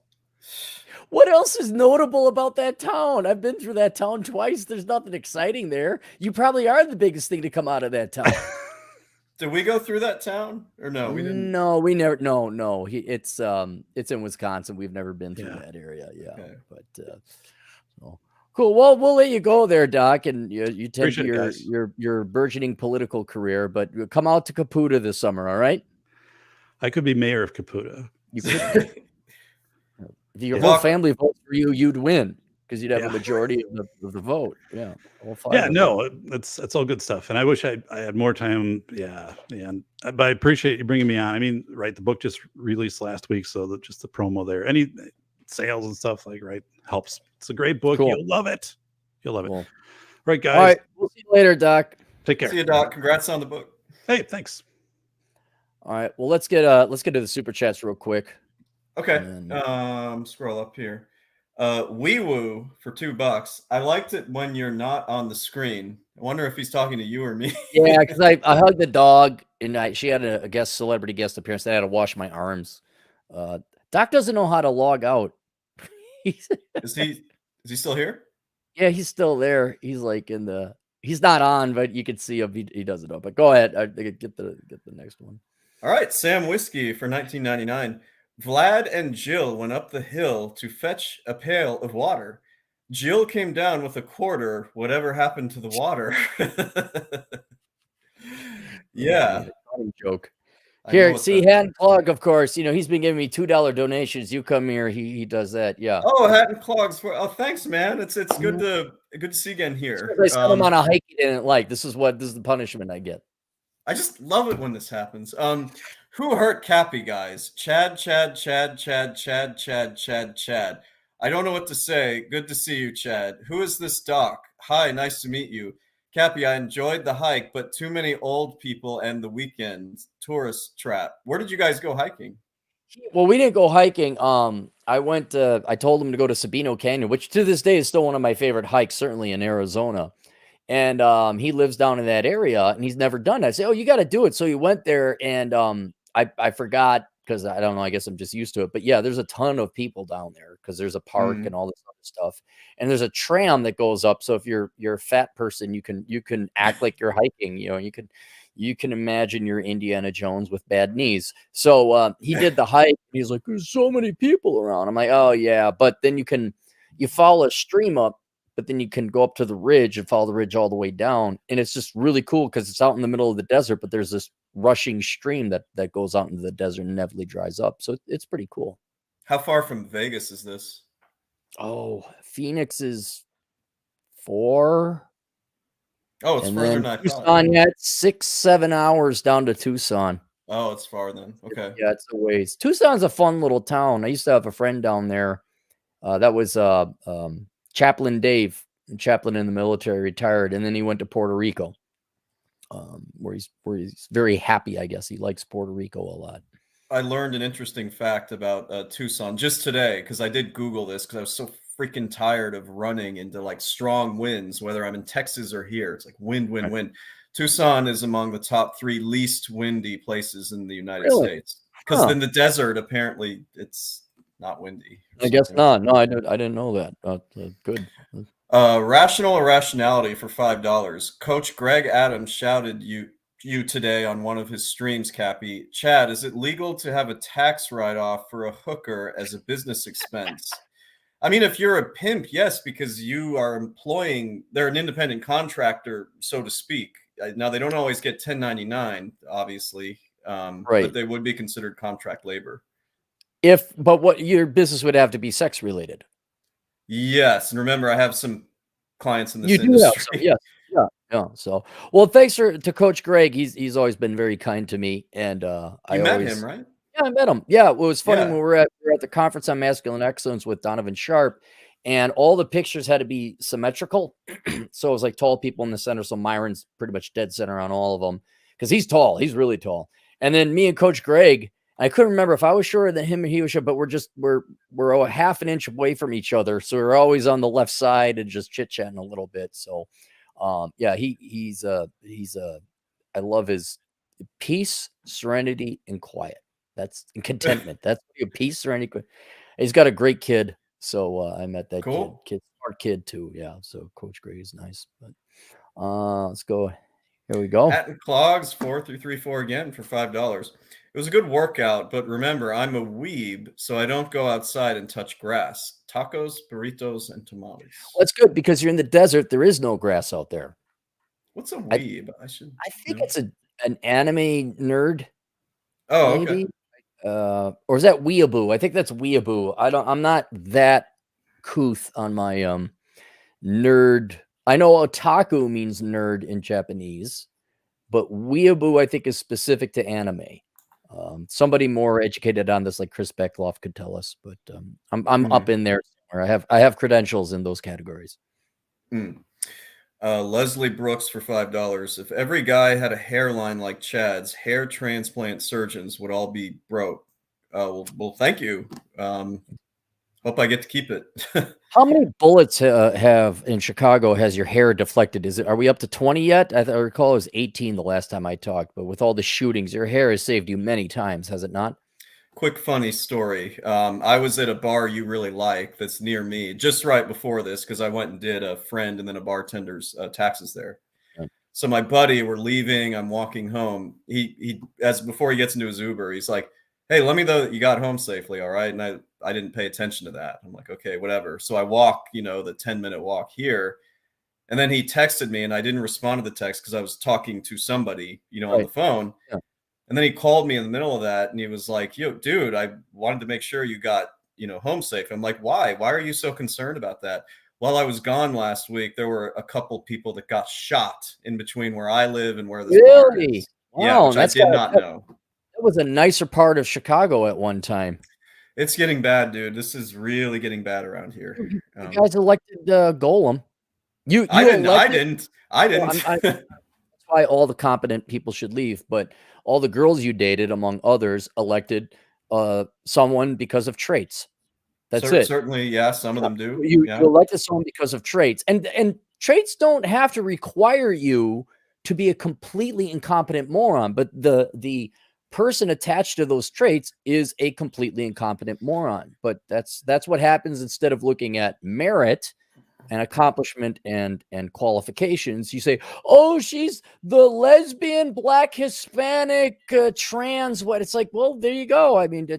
What else is notable about that town? I've been through that town twice. There's nothing exciting there. You probably are the biggest thing to come out of that town. Did we go through that town or no? We didn't. No, we never. No. It's in Wisconsin. We've never been through Yeah. that area. Yeah, Okay. but so cool. Well, we'll let you go there, Doc, and you tend to Appreciate it, guys. your burgeoning political career. But come out to Caputa this summer, all right? I could be mayor of Caputa. You could. If your Yeah. whole family votes for you, you'd win because you'd have Yeah. a majority of the vote. Yeah, all five. Yeah, of no, that's all good stuff. And I wish I had more time. Yeah. And but I appreciate you bringing me on. I mean, right, the book just released last week, so that just the promo there. Any sales and stuff helps. It's a great book. Cool. You'll love it. You'll love it. Cool. Right, guys. All right, we'll see you later, Doc. Take care. See you, Doc. Congrats on the book. Hey, thanks. All right, well let's get to the super chats real quick. Okay. And Scroll up here. Wee Woo for $2. I liked it when you're not on the screen. I wonder if he's talking to you or me. yeah, because I hugged the dog, and she had a celebrity guest appearance. I had to wash my arms. Doc doesn't know how to log out. Is he still here? Yeah, he's still there. He's like he's not on, but you can see him. He doesn't know. But go ahead. Get the next one. All right, Sam Whiskey for $19.99. Vlad and Jill went up the hill to fetch a pail of water. Jill came down with a quarter. Whatever happened to the water? Yeah. Funny joke. I know Here, what see, that- Hand Plug, of course. He's been giving me $2 donations. You come here, he does that. Yeah. Oh, Hat and Clogs for thanks, man. It's good to see you again here. I sent him on a hike he didn't like. This is the punishment I get. I just love it when this happens. Who hurt Cappy, guys? Chad. I don't know what to say. Good to see you, Chad. Who is this doc? Hi, nice to meet you. Cappy, I enjoyed the hike, but too many old people and the weekend tourist trap. Where did you guys go hiking? Well, we didn't go hiking. I told him to go to Sabino Canyon, which to this day is still one of my favorite hikes, certainly in Arizona. And he lives down in that area and he's never done it. I say, oh, you got to do it. So he went there and I forgot because I don't know. I guess I'm just used to it. But yeah, there's a ton of people down there because there's a park and all this other stuff. And there's a tram that goes up. So if you're a fat person, you can act like you're hiking. You can imagine you're Indiana Jones with bad knees. So he did the hike. He's like, there's so many people around. I'm like, oh yeah. But then you follow a stream up. But then you can go up to the ridge and follow the ridge all the way down. And it's just really cool because it's out in the middle of the desert, but there's this rushing stream that goes out into the desert and inevitably dries up. So it's pretty cool. How far from Vegas is this? Oh, Phoenix is 4. Oh, it's and further then than I thought. Tucson, yeah, it's 6-7 hours down to Tucson. Oh, it's far then. Okay. Yeah, it's a ways. Tucson's a fun little town. I used to have a friend down there. That was Chaplain Dave, chaplain in the military, retired, and then he went to Puerto Rico, where he's very happy. I guess he likes Puerto Rico a lot. I learned an interesting fact about Tucson just today because I did Google this because I was so freaking tired of running into like strong winds, whether I'm in Texas or here. It's like wind. Tucson is among the top 3 least windy places in the United States because in the desert apparently it's not windy. I guess not. No, I didn't know that. Good. Rational Irrationality for $5. Coach Greg Adams shouted you today on one of his streams, Cappy. Chad, is it legal to have a tax write-off for a hooker as a business expense? I mean, if you're a pimp, yes, because you are they're an independent contractor, so to speak. Now, they don't always get 1099, obviously, Right. but they would be considered contract labor. But what your business would have to be sex related. Yes, and remember, I have some clients in this You do industry. have some, yes. Yeah. So, well, thanks to Coach Greg. He's always been very kind to me, and You met him, right? Yeah, I met him. Yeah, it was funny Yeah. when we were at the conference on masculine excellence with Donovan Sharp, and all the pictures had to be symmetrical. So it was like tall people in the center. So Myron's pretty much dead center on all of them because he's tall. He's really tall. And then me and Coach Greg, I couldn't remember if I was shorter than him or he was short, but we're a half an inch away from each other. So we're always on the left side and just chit chatting a little bit. So, yeah, he's I love his peace, serenity, and quiet. That's and contentment. That's peace, serenity. He's got a great kid. So I met that Cool. smart kid too. Yeah. So Coach Gray is nice. But let's go. Here we go. Hat and Clogs 4334 again for $5. It was a good workout, but remember, I'm a weeb, so I don't go outside and touch grass. Tacos, burritos, and tamales. Well, that's good because you're in the desert. There is no grass out there. What's a I, weeb? I should I think know. it's an anime nerd, Oh, okay. maybe. Or is that weeaboo? I think that's weeaboo. I'm not that couth on my nerd. I know otaku means nerd in Japanese, but weeaboo I think is specific to anime. Somebody more educated on this, like Chris Beckloff, could tell us. But I'm up in there somewhere. I have credentials in those categories. Leslie Brooks for $5. If every guy had a hairline like Chad's, hair transplant surgeons would all be broke. Well, thank you. Hope I get to keep it. How many bullets have in Chicago has your hair deflected? Are we up to 20 yet? I recall it was 18 the last time I talked, but with all the shootings, your hair has saved you many times, has it not? Quick funny story. I was at a bar you really like that's near me just right before this because I went and did a friend and then a bartender's taxes there. Yeah. So my buddy, we're leaving. I'm walking home. He as before he gets into his Uber, he's like, "Hey, let me know that you got home safely, all right?" And I didn't pay attention to that. I'm like, "Okay, whatever." So I walk, the 10-minute walk here, and then he texted me, and I didn't respond to the text because I was talking to somebody, on the phone. Yeah. And then he called me in the middle of that and he was like, "Yo, dude, I wanted to make sure you got, home safe." I'm like, "Why? Why are you so concerned about that?" While I was gone last week, there were a couple people that got shot in between where I live and where this bar Really? is. Yeah, Wow, which I did not know. that was a nicer part of Chicago at one time. It's getting bad, dude. This is really getting bad around here. You guys elected Golem. You I didn't. elected. I didn't. That's why all the competent people should leave. But all the girls you dated, among others, elected someone because of traits. That's it. Certainly, yeah. Some of them do. You Yeah. elected someone because of traits, and traits don't have to require you to be a completely incompetent moron. But the person attached to those traits is a completely incompetent moron. But that's what happens. Instead of looking at merit and accomplishment and qualifications, you say, "Oh, she's the lesbian, black, Hispanic, trans." What? It's like, well, there you go. I mean,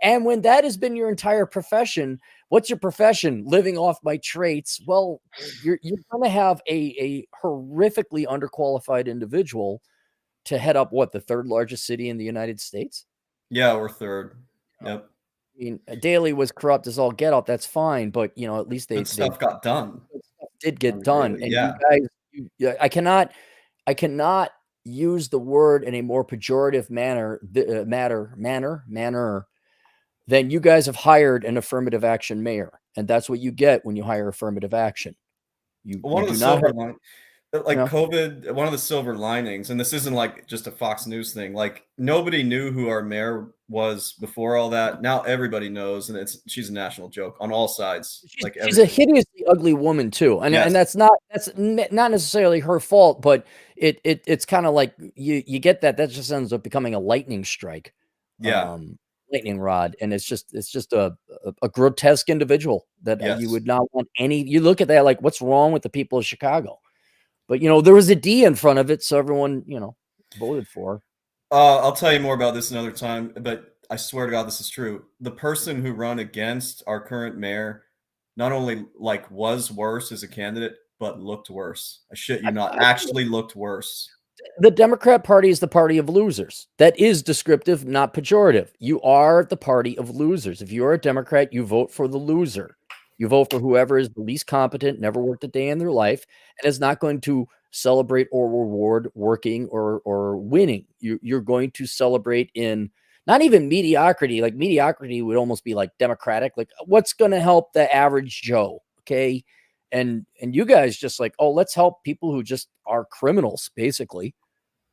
and when that has been your entire profession, what's your profession? Living off my traits. Well, you're going to have a horrifically underqualified individual to head up what, the third largest city in the United States? Yeah, we're third. Yep. I mean, Daley was corrupt as all get out. That's fine, but at least they got done. did get done. Really, And yeah. you guys, I cannot use the word in a more pejorative manner than you guys have hired an affirmative action mayor, and that's what you get when you hire affirmative action. One of the do not silver have, line, COVID, one of the silver linings, and this isn't like just a Fox News thing. Like nobody knew who our mayor was before all that. Now everybody knows, and she's a national joke on all sides. She's a hideously ugly woman too, and Yes. and that's not necessarily her fault, but it's kind of like you get that just ends up becoming a lightning strike. Yeah. Lightning rod, and it's just a grotesque individual that you would not want any. You look at that like, what's wrong with the people of Chicago? But there was a D in front of it, so everyone voted for her. I'll tell you more about this another time, but I swear to God, this is true. The person who ran against our current mayor not only was worse as a candidate, but looked worse. I shit you not, actually looked worse. The Democrat Party is the party of losers. That is descriptive, not pejorative. You are the party of losers. If you're a Democrat, you vote for the loser. You vote for whoever is the least competent, never worked a day in their life, and is not going to celebrate or reward working or winning. You're going to celebrate in not even mediocrity. Like mediocrity would almost be like democratic. Like what's going to help the average Joe? Okay. And you guys just like, oh, let's help people who just are criminals, basically,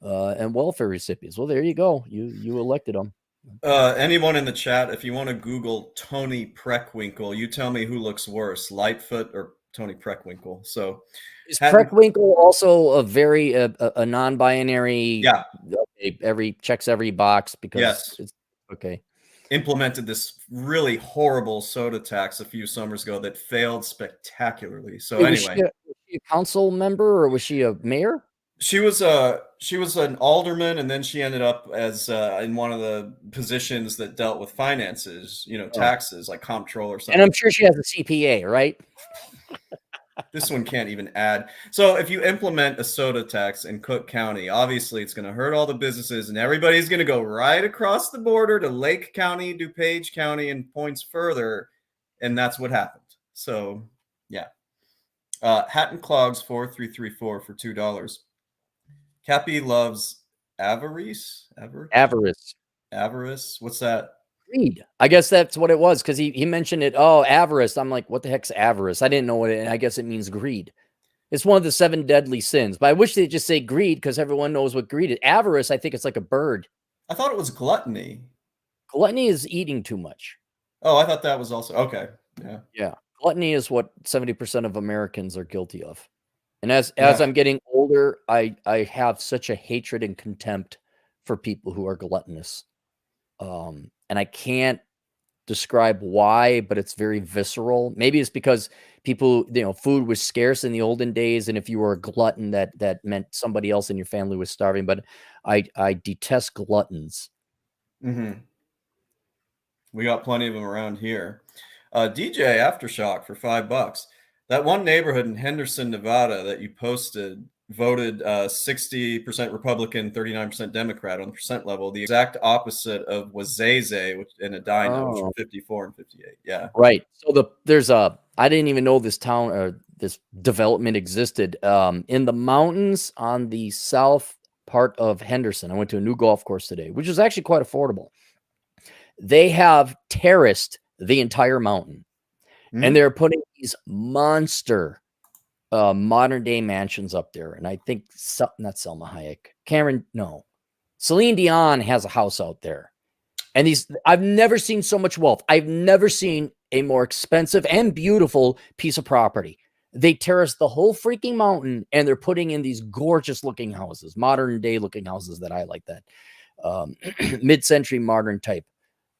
and welfare recipients. Well, there you go. You elected them. Anyone in the chat, if you want to Google Tony Preckwinkle, you tell me who looks worse, Lightfoot or Tony Preckwinkle. So is Preckwinkle also a very a non-binary? Yeah. Checks every box because yes. it's okay. implemented this really horrible soda tax a few summers ago that failed spectacularly. So Wait, anyway, was she a council member or was she a mayor? she was an alderman, and then she ended up as in one of the positions that dealt with finances, Oh. taxes, like comptroller or And I'm something. sure she has a CPA, right? This one can't even add. So if you implement a soda tax in Cook County, obviously it's going to hurt all the businesses, and everybody's going to go right across the border to Lake County, DuPage County, and points further, and that's what happened. So yeah, Hatton Clogs 4334 for $2. Cappy loves avarice. Avarice. Avarice. What's that? Greed. I guess that's what it was because he mentioned it. Oh, avarice. I'm like, what the heck's avarice? I didn't know what it. And I guess it means greed. It's one of the 7 deadly sins. But I wish they'd just say greed because everyone knows what greed is. Avarice, I think it's like a bird. I thought it was gluttony. Gluttony is eating too much. Oh, I thought that was also okay. Yeah. Yeah. Gluttony is what 70% of Americans are guilty of. And as Yeah. I'm getting older, I have such a hatred and contempt for people who are gluttonous. And I can't describe why, but it's very visceral. Maybe it's because people, food was scarce in the olden days, and if you were a glutton, that meant somebody else in your family was starving. But I detest gluttons. Mm-hmm. We got plenty of them around here. DJ Aftershock for $5. That one neighborhood in Henderson, Nevada that you posted voted 60% Republican, 39% Democrat on the percent level, the exact opposite of Wazeze, which in Edina, which were 54 and 58. Yeah. Right. So there's I didn't even know this town or this development existed in the mountains on the south part of Henderson. I went to a new golf course today, which is actually quite affordable. They have terraced the entire mountain, and they're putting these monster modern day mansions up there. And I think not Selma Hayek, Celine Dion has a house out there. And I've never seen so much wealth. I've never seen a more expensive and beautiful piece of property. They terraced the whole freaking mountain, and they're putting in these gorgeous looking houses, modern day looking houses that I like, that mid-century modern type.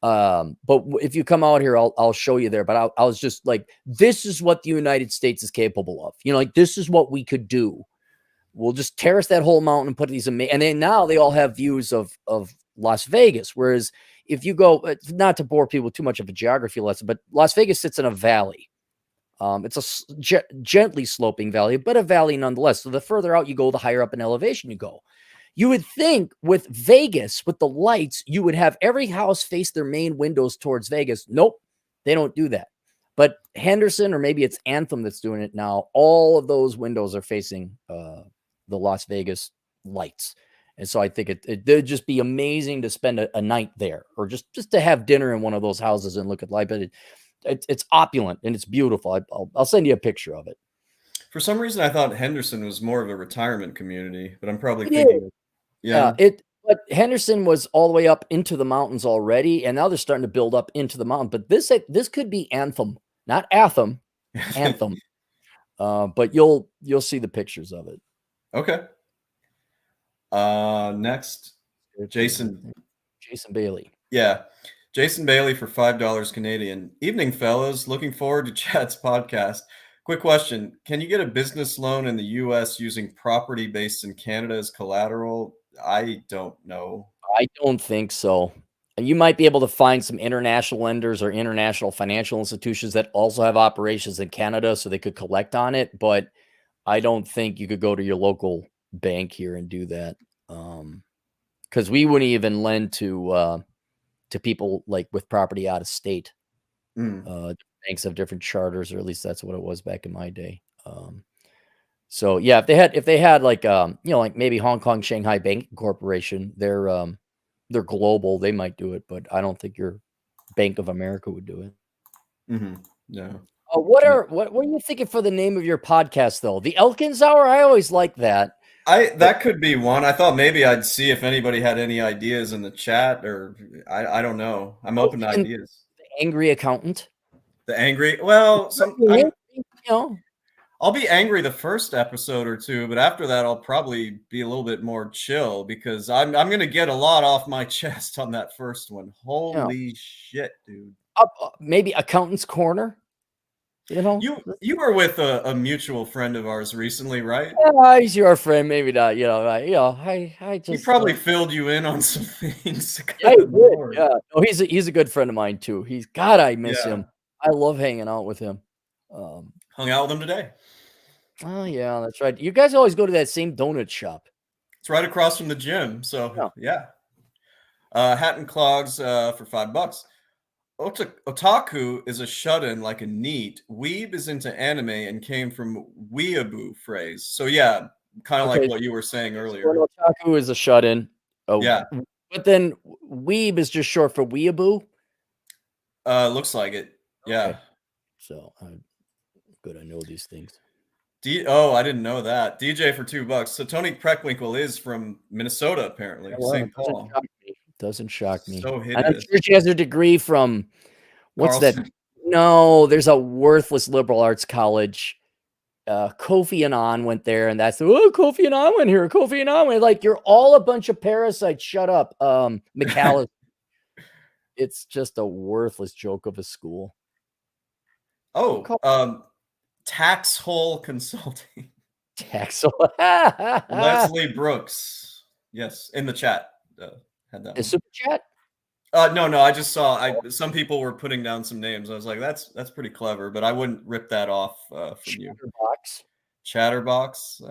But if you come out here, I'll show you there. But I was just like, this is what the United States is capable of. Like, this is what we could do. We'll just terrace that whole mountain and put these and then now they all have views of Las Vegas. Whereas if you go, not to bore people with too much of a geography lesson, but Las Vegas sits in a valley. It's a gently sloping valley, but a valley nonetheless. So the further out you go, the higher up in elevation you go. You would think with Vegas, with the lights, you would have every house face their main windows towards Vegas. Nope, they don't do that. But Henderson, or maybe it's Anthem that's doing it now, all of those windows are facing the Las Vegas lights. And so I think it'd just be amazing to spend a night there, or just to have dinner in one of those houses and look at light. But it's opulent and it's beautiful. I'll send you a picture of it. For some reason, I thought Henderson was more of a retirement community, but I'm probably thinking, yeah. But Henderson was all the way up into the mountains already, and now they're starting to build up into the mountain. But this could be Anthem, not Atham, Anthem. But you'll see the pictures of it. Okay. Next, Jason Bailey. Yeah. Jason Bailey for $5 Canadian. Evening, fellas. Looking forward to Chad's podcast. Quick question. Can you get a business loan in the US using property based in Canada as collateral? I don't know. I don't think so. You might be able to find some international lenders or international financial institutions that also have operations in Canada so they could collect on it, but I don't think you could go to your local bank here and do that. Because we wouldn't even lend to people like with property out of state. Banks have different charters, or at least that's what it was back in my day. So yeah, if they had like like maybe Hong Kong Shanghai Banking Corporation, they're global, they might do it, but I don't think your Bank of America would do it. Yeah. What are you thinking for the name of your podcast though? The Elkins Hour? I always like that. That could be one. I thought maybe I'd see if anybody had any ideas in the chat, or I don't know. I'm open to ideas. The Angry Accountant. The Angry. Well, I'll be angry the first episode or two, but after that, I'll probably be a little bit more chill because I'm gonna get a lot off my chest on that first one. Yeah. Holy shit, dude! Maybe Accountant's Corner. You know, You were with a mutual friend of ours recently, right? yeah, he's your friend, maybe not. You know, I He just probably filled you in on some things. yeah, he Good did. lord. Yeah, no, he's a good friend of mine too. God, I miss Yeah. him. I love hanging out with him. Hung out with him today. Oh yeah, that's right. You guys always go to that same donut shop. It's right across from the gym. So Yeah. yeah. Hat and clogs for $5. Otaku is a shut-in like a neat. Weeb is into anime and came from weeaboo phrase. So yeah, kind of like Okay, what you were saying so earlier. an otaku is a shut-in. Yeah, But then weeb is just short for weeaboo. looks like it. Yeah. Okay, so good. I know these things. Oh, I didn't know that. DJ for $2. So Tony Preckwinkle is from Minnesota, apparently. Well, St. it doesn't Paul. shock me. Doesn't shock me. So And I'm hideous. sure she has her degree from what's that? Carlson. No, there's a worthless liberal arts college. Kofi Annan went there, and that's Kofi Annan went here. Kofi Annan went like you're all a bunch of parasites. Shut up, McAllister. It's just a worthless joke of a school. Oh, Tax Hole Consulting. Taxel. Leslie Brooks. Yes, in the chat. Had that A one. super chat. No, I just saw some people were putting down some names. I was like, that's pretty clever, but I wouldn't rip that off from you. Chatterbox. Chatterbox.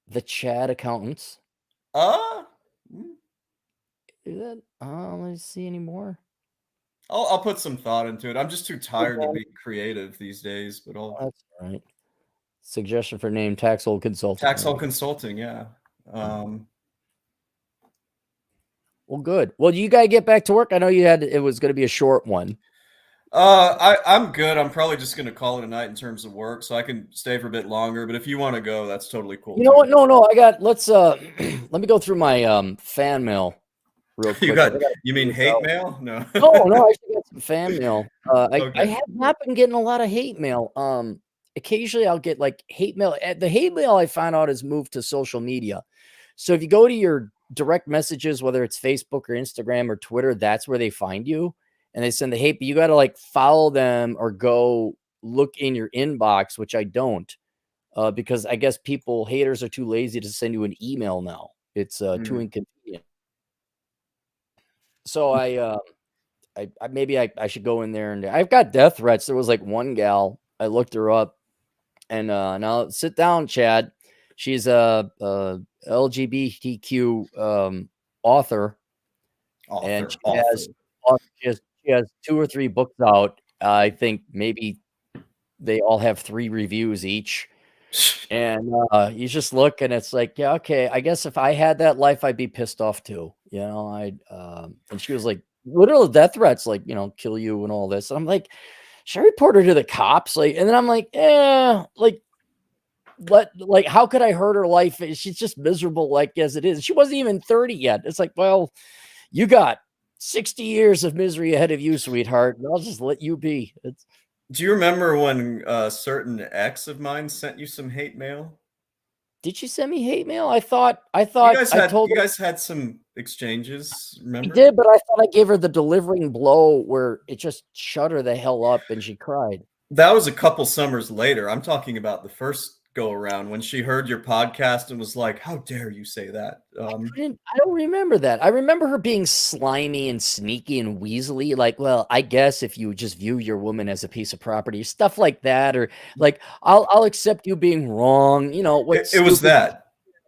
The Chad accountants. Is that? Let's see any more. I'll put some thought into it. I'm just too tired to be creative these days, but I'll That's all right. Suggestion for name: Taxel Consulting. Tax Hole Consulting, yeah. Well, good. Well, you gotta get back to work. I know it was going to be a short one. I'm good. I'm probably just gonna call it a night in terms of work, so I can stay for a bit longer. But if you want to go, that's totally cool. You know what? No. Let's let me go through my fan mail real quick. You mean hate mail? No. No, I actually got some fan mail. I Okay. have not been getting a lot of hate mail. Occasionally I'll get like hate mail. The hate mail I found out has moved to social media. So if you go to your direct messages, whether it's Facebook or Instagram or Twitter, that's where they find you and they send the hate. But you got to like follow them or go look in your inbox, which I don't, because I guess haters are too lazy to send you an email now. It's too inconvenient. So I maybe I should go in there and I've got death threats. There was like one gal, I looked her up and now sit down, Chad. She's a LGBTQ author. And she has 2 or 3 books out. I think maybe they all have 3 reviews each. And you just look and it's like, yeah, okay, I guess if I had that life, I'd be pissed off too. You know, and she was like, literal death threats, like, you know, kill you and all this. And I'm like, should I report her to the cops? Like, and then I'm like, how could I hurt her life? She's just miserable, like as it is. She wasn't even 30 yet. It's like, well, you got 60 years of misery ahead of you, sweetheart. And I'll just let you be. Do you remember when a certain ex of mine sent you some hate mail? Did she send me hate mail? I thought you guys had some exchanges, remember? I did, but I thought I gave her the delivering blow where it just shut her the hell up and she cried. That was a couple summers later. I'm talking about the first go around when she heard your podcast and was like, how dare you say that? I don't remember that. I remember her being slimy and sneaky and weaselly. Like, well, I guess if you just view your woman as a piece of property, stuff like that, or like, I'll accept you being wrong. You know, it was that.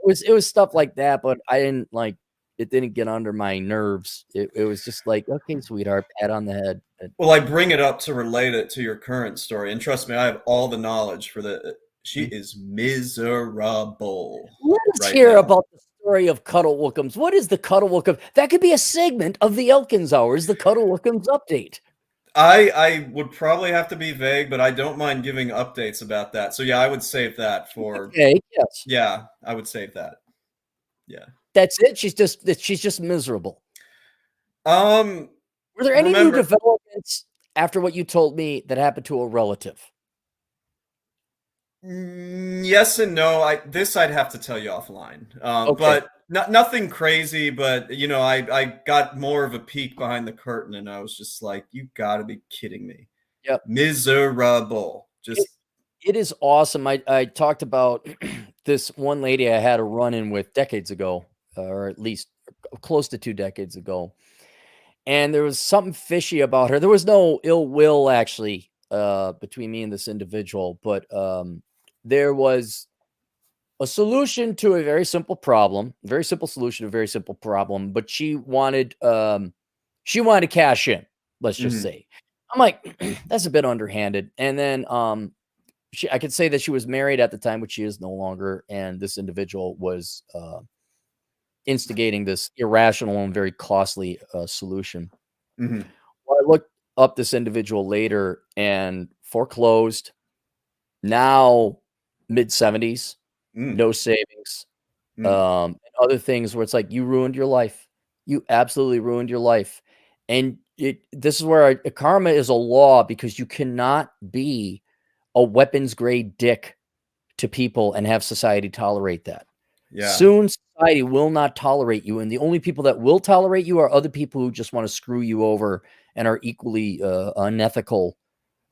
It was stuff like that, but I didn't like. It didn't get under my nerves. It was just like, okay, sweetheart, pat on the head. Well, I bring it up to relate it to your current story, and trust me, I have all the knowledge for the. She is miserable. Let us hear about the story of Cuddle Wookums. What is the Cuddle Wookum? That could be a segment of the Elkins Hours, the Cuddle Wookums update. I would probably have to be vague, but I don't mind giving updates about that. So yeah, I would save that for. Okay, yes. Yeah, I would save that. Yeah. That's it. She's just miserable. Were there any new developments after what you told me that happened to a relative? Yes and no. I'd have to tell you offline. Okay. But nothing crazy. But I got more of a peek behind the curtain, and I was just like, "You got to be kidding me! Yep. Miserable." It, Just it is awesome. I talked about this one lady I had a run in with decades ago, or at least close to 2 decades ago. And there was something fishy about her. There was no ill will actually between me and this individual, but there was a solution to a very simple problem, very simple solution to a very simple problem, but she wanted to cash in, let's just mhm. say. I'm like, that's a bit underhanded. And then I could say that she was married at the time, which she is no longer, and this individual was instigating this irrational and very costly solution. Mhm. Well, I looked up this individual later and foreclosed, now mid-70s, Mm. no savings, Mm. and other things where it's like, you ruined your life. You absolutely ruined your life. And this is where karma is a law, because you cannot be a weapons grade dick to people and have society tolerate that. Yeah. Soon society will not tolerate you, and the only people that will tolerate you are other people who just want to screw you over and are equally unethical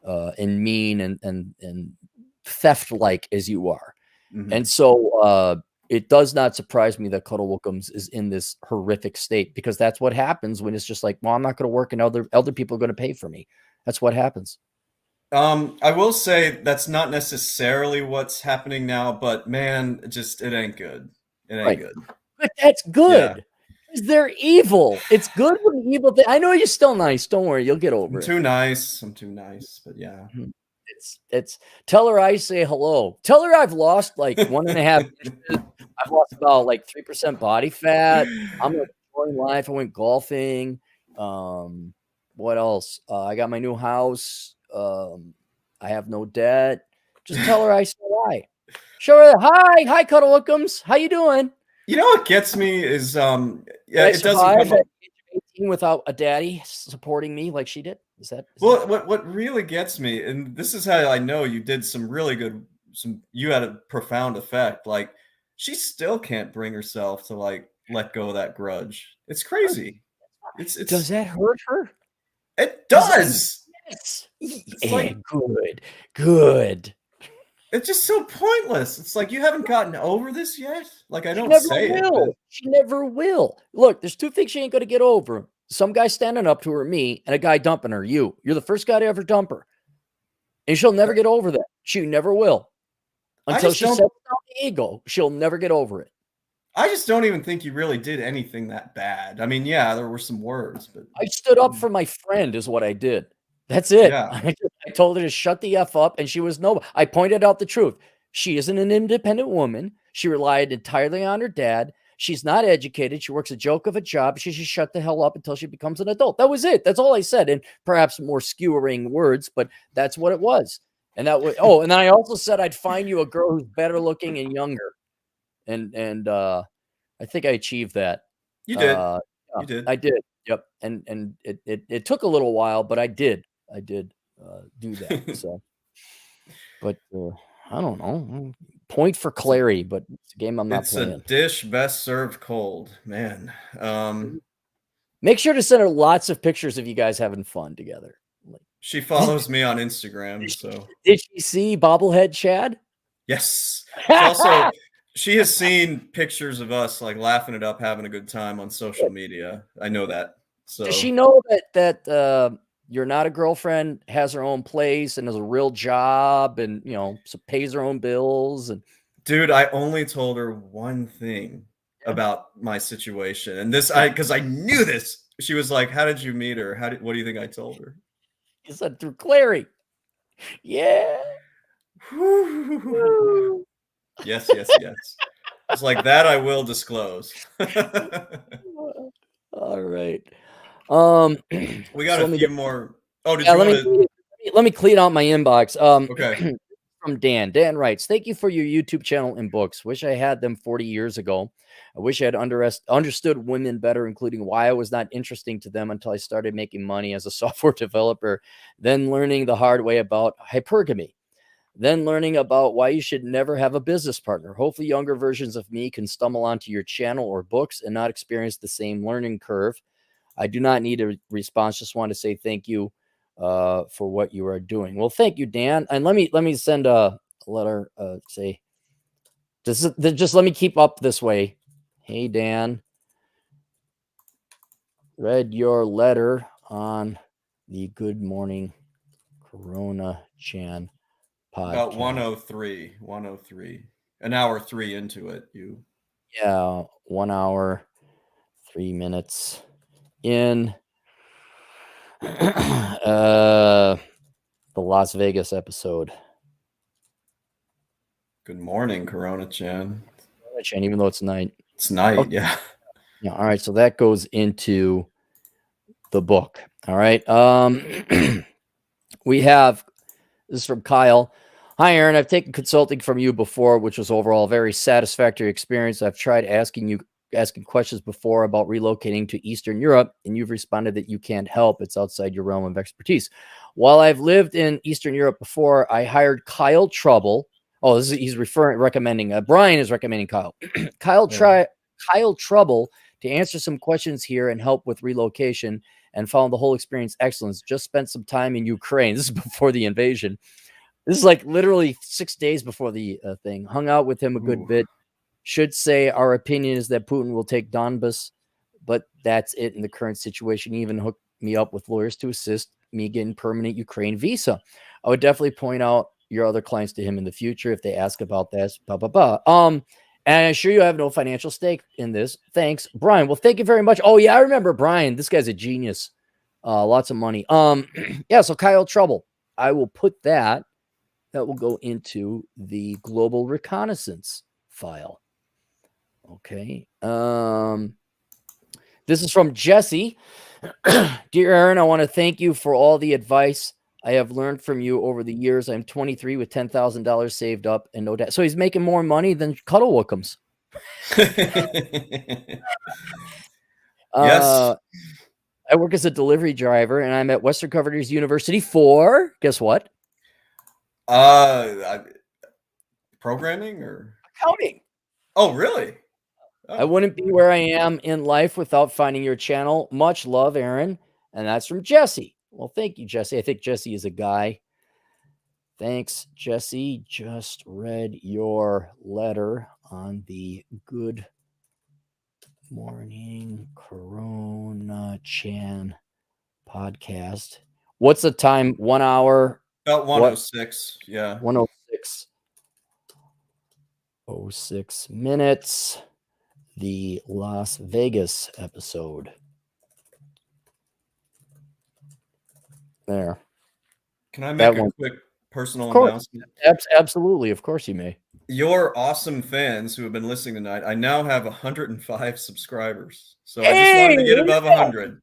and mean and theft like as you are. Mhm. And so it does not surprise me that Cuddle Wilkins is in this horrific state, because that's what happens when it's just like, well, I'm not going to work and other people are going to pay for me. That's what happens. I will say that's not necessarily what's happening now, but man, it ain't good. It ain't Right. good. But that's Yeah. good. 'Cause they're evil. It's good when evil. I know you're still nice. Don't worry, you'll get I'm over it. too nice. I'm too nice, but yeah. Mhm. It's tell her I say hello. Tell her I've lost like 1.5 inches. I've lost about like 3% body fat. I'm like enjoying life. I went golfing. Um, what else? I got my new house. I have no debt. Just tell her I say hi. Show her hi, Cuddle Wickums. How you doing? You know what gets me is Did yeah, I it doesn't survive come at up. age of 18 without a daddy supporting me like she did? Is that Well, what really gets me, and this is how I know you did some really good, you had a profound effect. Like, she still can't bring herself to like let go of that grudge. It's hurt? crazy. Does It's that hurt her? it Does it? does. Yes. It's like Good. Good. it's just so pointless. It's like you haven't gotten over this yet. Like I She don't never say it, but will. She never will. Look, there's two things she ain't gonna get over. Some guy standing up to her, me, and a guy dumping her, you. You're the first guy to ever dump her. And she'll never get over that. She never will. I Until just she don't. sets down the ego, she'll never get over it. I just don't even think you really did anything that bad. I mean, yeah, there were some words, but I stood up for my friend is what I did. That's it. yeah. I told her to shut the F up, and she was no. I pointed out the truth. She isn't an independent woman. She relied entirely on her dad. She's not educated. She works a joke of a job. She should shut the hell up until she becomes an adult. That was it. That's all I said, and perhaps more skewering words, but that's what it was. And that was and then I also said I'd find you a girl who's better looking and younger. And I think I achieved that. You did. Uh, yeah, You did. I did. Yep. And it took a little while, but I did. I did do that. So, but I don't know. Point for It's a Clary, but it's a game I'm not it's a playing. dish best served cold, man. Make sure to send her lots of pictures of you guys having fun together. Like, She did, follows me on Instagram, did she, so did she see bobblehead Chad? yes. She has seen pictures of us like laughing it up, having a good time on social media. I know that. Does she So, know that you're not a girlfriend, has her own place, and has a real job, and so pays her own bills, and dude, I only told her one thing yeah, about my situation, and because I knew this. She was like, "How did you meet her? What do you think I told her?" he said through Clary. Yeah. Woo. Yes, yes, yes. It's like that I will disclose. All right. We got So a let me go. few more. Oh, did Yeah, you want to? let me clean out my inbox. Okay. From Dan. Dan writes, "Thank you for your YouTube channel and books. Wish I had them 40 years ago. I wish I had understood women better, including why I was not interesting to them until I started making money as a software developer, then learning the hard way about hypergamy. then learning about why you should never have a business partner. Hopefully, younger versions of me can stumble onto your channel or books and not experience the same learning curve. I do not need a response. Just want to say thank you for what you are doing. Well, thank you, Dan. And let me send a letter. Say, just let me keep up this way. Hey, Dan, read your letter on the Good Morning Coronachan podcast. About 103, an hour 3 into it. Yeah, 1 hour, 3 minutes in the Las Vegas episode. Good morning, Coronachan. And even though it's night. It's night, okay. Yeah. All right. So that goes into the book. All right. We have, this is from Kyle. Hi, Aaron. I've taken consulting from you before, which was overall a very satisfactory experience. I've tried asking questions before about relocating to Eastern Europe, and you've responded that you can't help. It's outside your realm of expertise. While I've lived in Eastern Europe before, I hired Kyle Trouble. Oh, he's recommending. Brian is recommending Kyle. Kyle Trouble to answer some questions here and help with relocation, and found the whole experience excellent. Just spent some time in Ukraine. This is before the invasion. This is like literally 6 days before the thing. Hung out with him a good bit. Should say our opinion is that Putin will take Donbas, but that's it in the current situation. He even hooked me up with lawyers to assist me getting permanent Ukraine visa. I would definitely point out your other clients to him in the future if they ask about this. And I assure you I have no financial stake in this. Thanks, Brian. Well, thank you very much. Oh yeah, I remember Brian. This guy's a genius. Lots of money. Yeah. So Kyle Trouble. I will put that. That will go into the global reconnaissance file. Okay. This is from Jesse. Dear Aaron, I want to thank you for all the advice I have learned from you over the years. I'm 23 with $10,000 saved up and no debt. So he's making more money than Cuddle Wookums. Yes. I work as a delivery driver, and I'm at Western Carolina University for, guess what? Programming or accounting. Oh, really? Oh. I wouldn't be where I am in life without finding your channel. Much love, Aaron. And that's from Jesse. Well, thank you, Jesse. I think Jesse is a guy. Thanks, Jesse. Just read your letter on the Good Morning Coronachan podcast. What's the time? 1 hour? About 106. Yeah. 106. 06 minutes. The Las Vegas episode. There. Can I make a quick personal announcement? Absolutely. Of course you may. Your awesome fans who have been listening tonight, I now have 105 subscribers. So I just wanted to get above 100.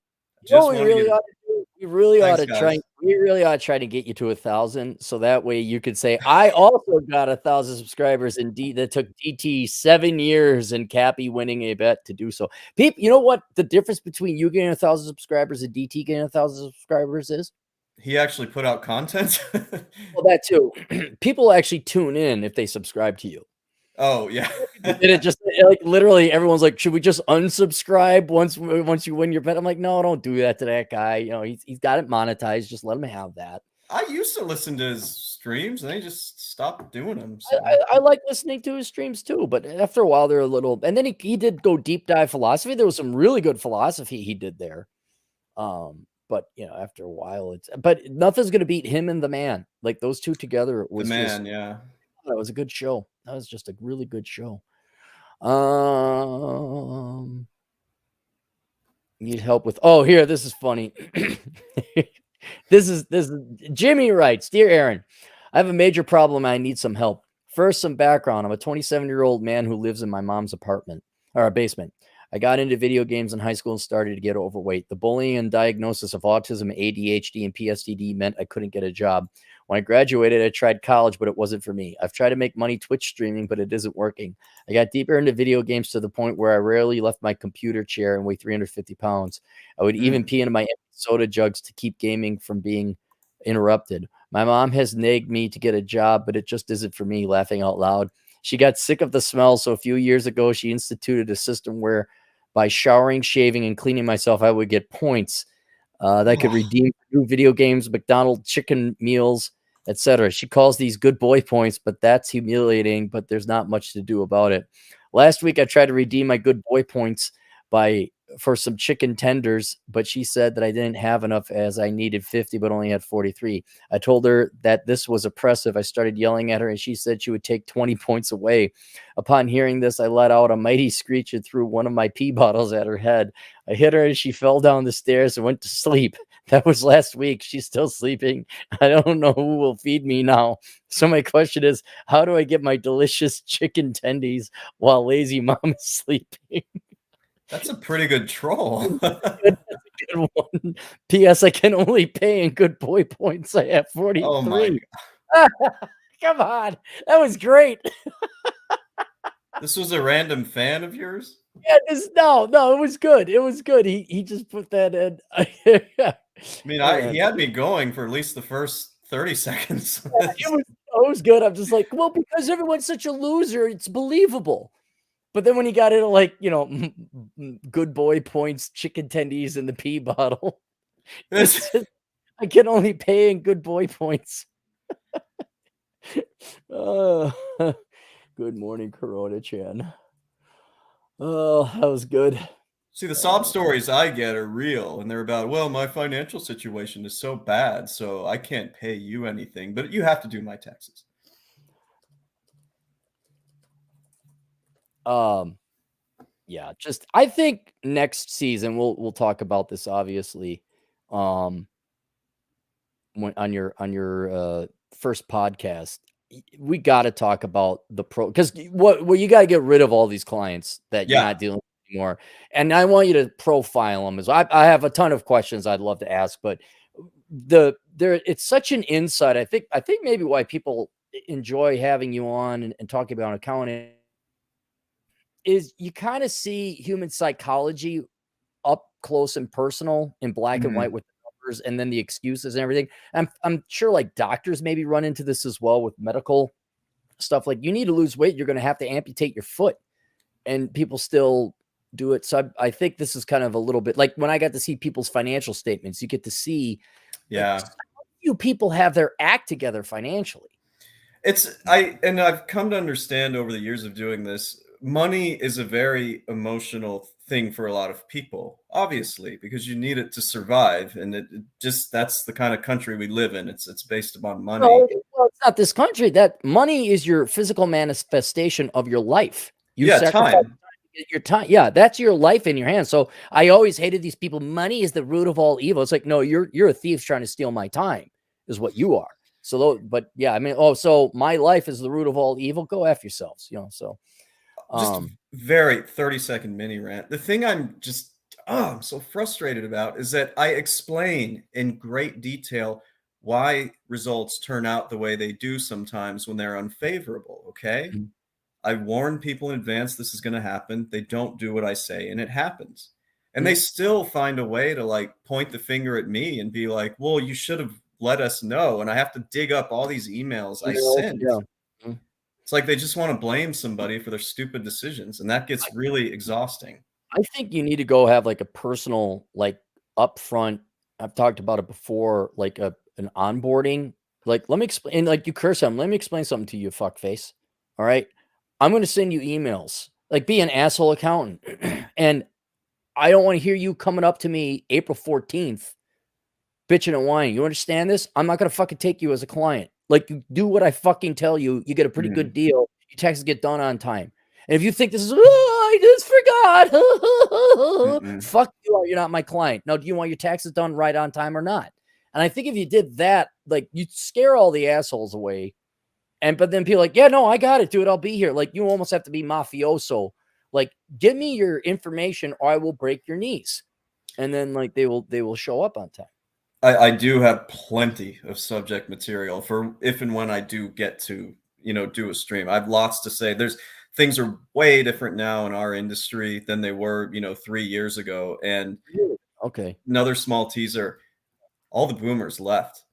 We really ought to try to get you to 1,000, so that way you could say I also got 1,000 subscribers. Indeed, that took DT 7 years and Cappy winning a bet to do so. People, you know what the difference between you getting 1,000 subscribers and DT getting 1,000 subscribers is? He actually put out content. Well, that too. People actually tune in if they subscribe to you. Oh yeah. Did it just like literally everyone's like, should we just unsubscribe once you win your bet? I'm like, no, don't do that to that guy. You know, he's got it monetized. Just let him have that. I used to listen to his streams and they just stopped doing them. So. I like listening to his streams too, but after a while they're a little, and then he did go deep dive philosophy. There was some really good philosophy he did there. But you know, after a while but nothing's going to beat him and the man. Like those two together was the man. Yeah. That was a good show. That was just a really good show. Need help with, oh, here, this is funny. This is Jimmy writes, Dear Aaron, I have a major problem. I need some help. First, some background. I'm a 27-year-old man who lives in my mom's apartment or basement. I got into video games in high school and started to get overweight. The bullying and diagnosis of autism, ADHD, and PSTD meant I couldn't get a job. When I graduated, I tried college, but it wasn't for me. I've tried to make money Twitch streaming, but it isn't working. I got deeper into video games to the point where I rarely left my computer chair and weigh 350 pounds. I would even pee into my soda jugs to keep gaming from being interrupted. My mom has nagged me to get a job, but it just isn't for me, laughing out loud. She got sick of the smell, so a few years ago, she instituted a system where by showering, shaving, and cleaning myself, I would get points that could Oh, redeem new video games, McDonald's chicken meals, etc. She calls these good boy points, but that's humiliating, but there's not much to do about it. Last week, I tried to redeem my good boy points by for some chicken tenders, but she said that I didn't have enough as I needed 50, but only had 43. I told her that this was oppressive. I started yelling at her, and she said she would take 20 points away. Upon hearing this, I let out a mighty screech and threw one of my pee bottles at her head. I hit her, and she fell down the stairs and went to sleep. That was last week. She's still sleeping. I don't know who will feed me now. So my question is, how do I get my delicious chicken tendies while lazy mom is sleeping? that's a pretty good troll. That's a good one. P.S. I can only pay in good boy points. I have Oh my 43. God. Come on. That was great. This was a random fan of yours? Yeah, no, it was good. It was good. He just put that in. I mean, Hold he on. had me going for at least the first 30 seconds. It was good. I'm just like, well, because everyone's such a loser, it's believable. But then when he got into like, good boy points, chicken tendies, and the pee bottle, it's just, I can only pay in good boy points. Uh, good morning, Coronachan. Oh, that was good. See, the sob stories I get are real, and they're about, well, my financial situation is so bad, so I can't pay you anything, but you have to do my taxes. Yeah, just I think next season we'll talk about this obviously. When on your first podcast, we got to talk about the pro because what you got to get rid of all these clients that you're Yeah. not dealing with anymore, and I want you to profile them as I have a ton of questions I'd love to ask, but it's such an insight. I think maybe why people enjoy having you on and talking about accounting is you kind of see human psychology up close and personal in black and white Mhm. with the numbers and then the excuses and everything. I'm sure like doctors maybe run into this as well with medical stuff. Like you need to lose weight, you're going to have to amputate your foot, and people still do it. So I think this is kind of a little bit like when I got to see people's financial statements, you get to see like Yeah. how few people have their act together financially. I've come to understand over the years of doing this, money is a very emotional thing for a lot of people, obviously, because you need it to survive, and it just that's the kind of country we live in. It's based upon money. Well, it's not this country. That money is your physical manifestation of your life. You Yeah, sacrifice time. your time. Yeah, that's your life in your hands. So I always hated these people. Money is the root of all evil. It's like, no, you're a thief trying to steal my time, is what you are. So, but yeah, I mean, so my life is the root of all evil. Go F yourselves, So, Just um, very 30-second mini rant. The thing I'm so frustrated about is that I explain in great detail why results turn out the way they do sometimes when they're unfavorable, okay? Mhm. I warn people in advance this is going to happen. They don't do what I say, and it happens. And they Mhm. still find a way to like point the finger at me and be like, well, you should have let us know. And I have to dig up all these emails I emails, sent. yeah. Mhm. It's like they just want to blame somebody for their stupid decisions. And that gets really exhausting. I think you need to go have like a personal, like upfront. I've talked about it before, like an onboarding. Like, let me explain. Like, you curse him. Let me explain something to you, fuck face. All right, I'm going to send you emails. Like, be an asshole accountant, and I don't want to hear you coming up to me April 14th bitching and whining. You understand this? I'm not going to fucking take you as a client. Like, you do what I fucking tell you. You get a pretty good Mhm. deal. Your taxes get done on time. And if you think this is, I just forgot. Mm-mm. Fuck you. You're not my client. Now, do you want your taxes done right on time or not? And I think if you did that, like, you'd scare all the assholes away. But then people are like, yeah, no, I got it, dude. I'll be here. Like, you almost have to be mafioso. Like, give me your information or I will break your knees. And then like they will show up on time. I do have plenty of subject material for if and when I do get to, do a stream. I have lots to say. Things are way different now in our industry than they were, 3 years ago. And Really? Okay. another small teaser, all the boomers left.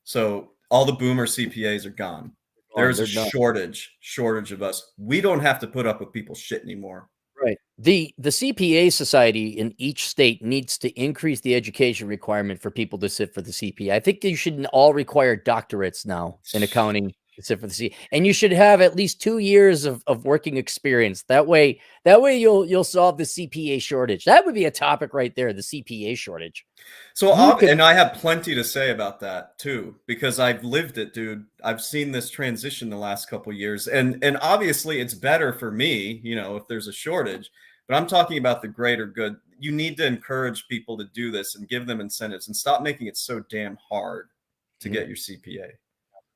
So All the boomer CPAs are gone. There's a They're done. shortage of us. We don't have to put up with people's shit anymore. Right. The CPA society in each state needs to increase the education requirement for people to sit for the CPA. I think you should all require doctorates now in accounting to sit for the C. And you should have at least 2 years of working experience. That way you'll solve the CPA shortage. That would be a topic right there, the CPA shortage. So, You could and I have plenty to say about that too, because I've lived it, dude. I've seen this transition the last couple years, and obviously it's better for me, you know, if there's a shortage. But I'm talking about the greater good. You need to encourage people to do this and give them incentives, and stop making it so damn hard to get your CPA.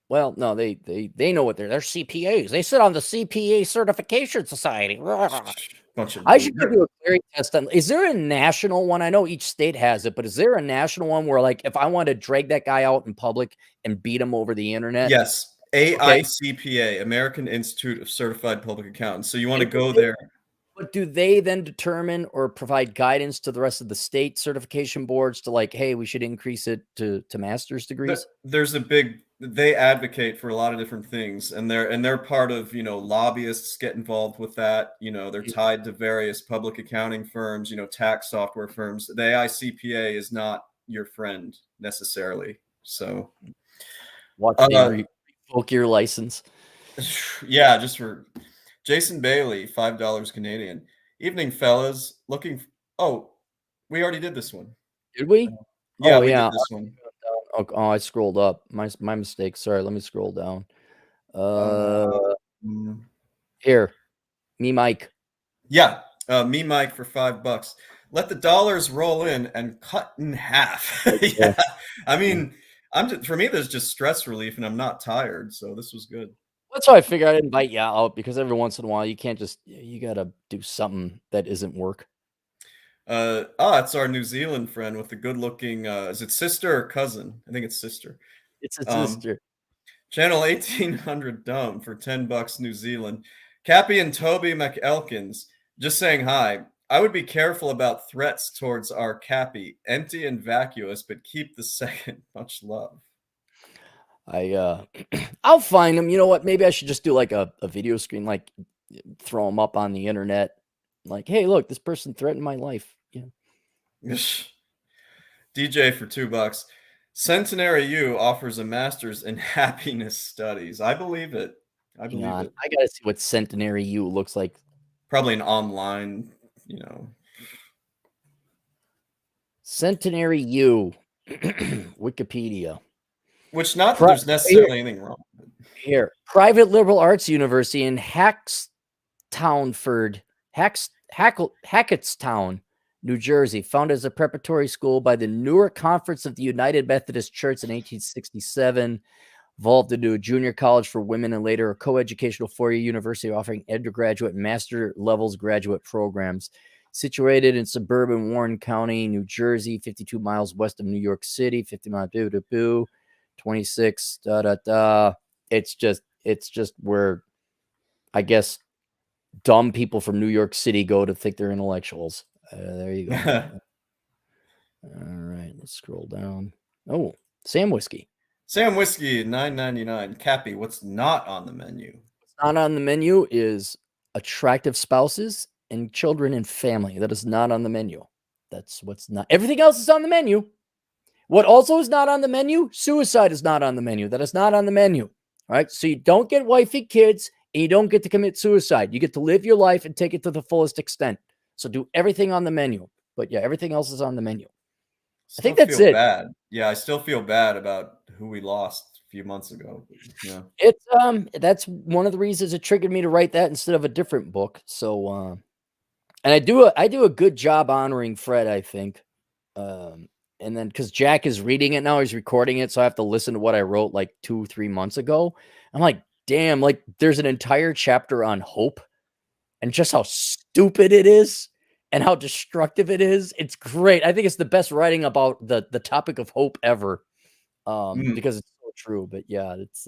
Well, no, they know what they're CPAs. They sit on the CPA Certification Society. Bunch of I should go do a clearing test on. Is there a national one? I know each state has it, but is there a national one where, like, if I want to drag that guy out in public and beat him over the internet? Yes, Okay. AICPA, American Institute of Certified Public Accountants. So you want to And go there. But do they then determine or provide guidance to the rest of the state certification boards to, like, hey, we should increase it to master's degrees? There's a big, they advocate for a lot of different things, and they're part of, you know, lobbyists get involved with that. You know, they're tied to various public accounting firms, you know, tax software firms. The AICPA is not your friend necessarily. So Watch they revoke your license. yeah, just for Jason Bailey, $5 Canadian. Evening, fellas. Oh, we already did this one. Did we? Yeah, Oh, we yeah. did this one. Oh, I scrolled up. My mistake. Sorry, let me scroll down. Here, me Mike. Yeah, me Mike for $5. Let the dollars roll in and cut in half. Yeah, I mean, for me, there's just stress relief, and I'm not tired, so this was good. That's why I figured I'd invite you out, because every once in a while you can't just, you got to do something that isn't work. It's our New Zealand friend with the good-looking. Is it sister or cousin? I think it's sister. It's a sister. Channel 1800 Dumb for $10 New Zealand. Cappy and Toby McElkins just saying hi. I would be careful about threats towards our Cappy. Empty and vacuous, but keep the second. Much love. I'll find him. You know what? Maybe I should just do like a video screen, like throw him up on the internet. Like, hey, look, this person threatened my life. Yeah. DJ for $2. Centenary U offers a master's in happiness studies. I believe it. I believe it. I gotta see what Centenary U looks like. Probably an online, you know. Centenary U, Wikipedia. Which not that there's necessarily anything wrong. Here, private liberal arts university in Hackettstown, New Jersey, founded as a preparatory school by the Newark Conference of the United Methodist Church in 1867, evolved into a junior college for women and later a coeducational four-year university offering undergraduate and master levels graduate programs. Situated in suburban Warren County, New Jersey, 52 miles west of New York City, 50 miles, 26, It's just where, I guess, dumb people from New York City go to think they're intellectuals. There you go. All right, let's scroll down. Oh, Sam Whiskey. Sam Whiskey, $9.99. Cappy, what's not on the menu? What's not on the menu is attractive spouses and children and family. That is not on the menu. That's what's not. Everything else is on the menu. What also is not on the menu? Suicide is not on the menu. That is not on the menu. All right. So you don't get wifey kids and you don't get to commit suicide. You get to live your life and take it to the fullest extent. So do everything on the menu. But yeah, everything else is on the menu. I think that's it. Bad. Yeah, I still feel bad about who we lost a few months ago. Yeah. It's that's one of the reasons it triggered me to write that instead of a different book. So and I do a good job honoring Fred, I think. And then because Jack is reading it now, he's recording it, so I have to listen to what I wrote like 2-3 months ago. I'm like, damn, like there's an entire chapter on hope and just how stupid it is and how destructive it is. It's great. I think it's the best writing about the topic of hope ever. Because it's so true. But yeah, it's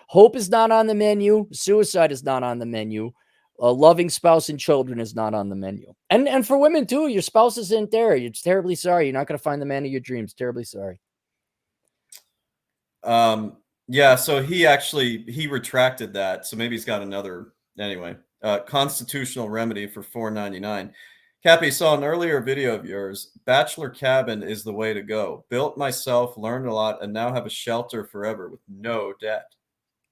hope is not on the menu, suicide is not on the menu. A loving spouse and children is not on the menu. And for women too, your spouse isn't there. You're terribly sorry. You're not going to find the man of your dreams. Terribly sorry. Yeah, so he retracted that, so maybe he's got another anyway. Constitutional remedy for 499. Cappy, saw an earlier video of yours. Bachelor cabin is the way to go. Built myself, learned a lot, and now have a shelter forever with no debt.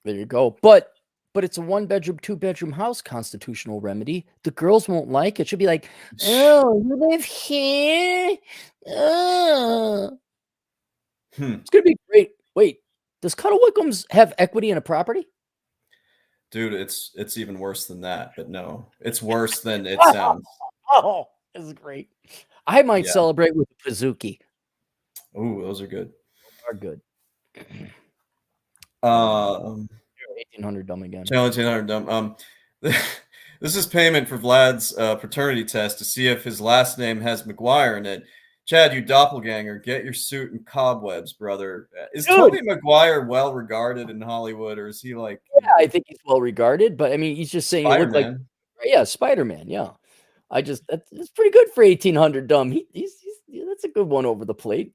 There you go. But it's a 1 bedroom, 2 bedroom house constitutional remedy. The girls won't like it. She'll be like, "Oh, you live here? Oh." It's gonna be great. Wait, does Cuddle Wickums have equity in a property? Dude, it's even worse than that, but no. It's worse than it sounds. Oh, this is great. I might Yeah. celebrate with a Pazuki. Ooh, those are good. Are good. Um 1800 dumb again. Challenge 800 dumb. This is payment for Vlad's paternity test to see if his last name has McGuire in it. Chad, you doppelganger, get your suit and cobwebs, brother. Is Dude. Tobey Maguire well regarded in Hollywood, or is he like? Yeah, I think he's well regarded, but I mean, he's just saying you look like, yeah, Spider-Man. Yeah, that's pretty good for 1800 dumb. He's that's a good one over the plate.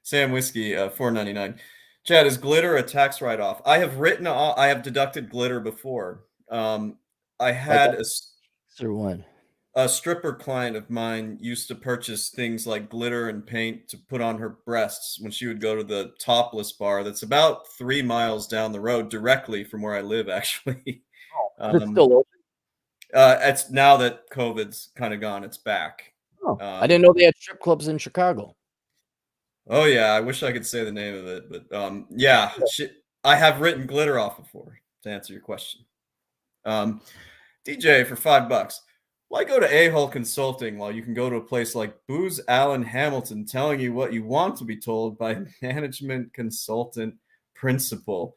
Sam Whiskey, 499. Chad, is glitter a tax write-off? I have deducted glitter before. I had a stripper client of mine used to purchase things like glitter and paint to put on her breasts when she would go to the topless bar that's about 3 miles down the road directly from where I live, actually. Is it still open? It's now that COVID's kind of gone, it's back. Oh, I didn't know they had strip clubs in Chicago. Oh yeah, I wish I could say the name of it, but yeah, I have written glitter off before, to answer your question. DJ for $5. Why go to A-hole consulting while you can go to a place like Booz Allen Hamilton telling you what you want to be told by a management consultant principal?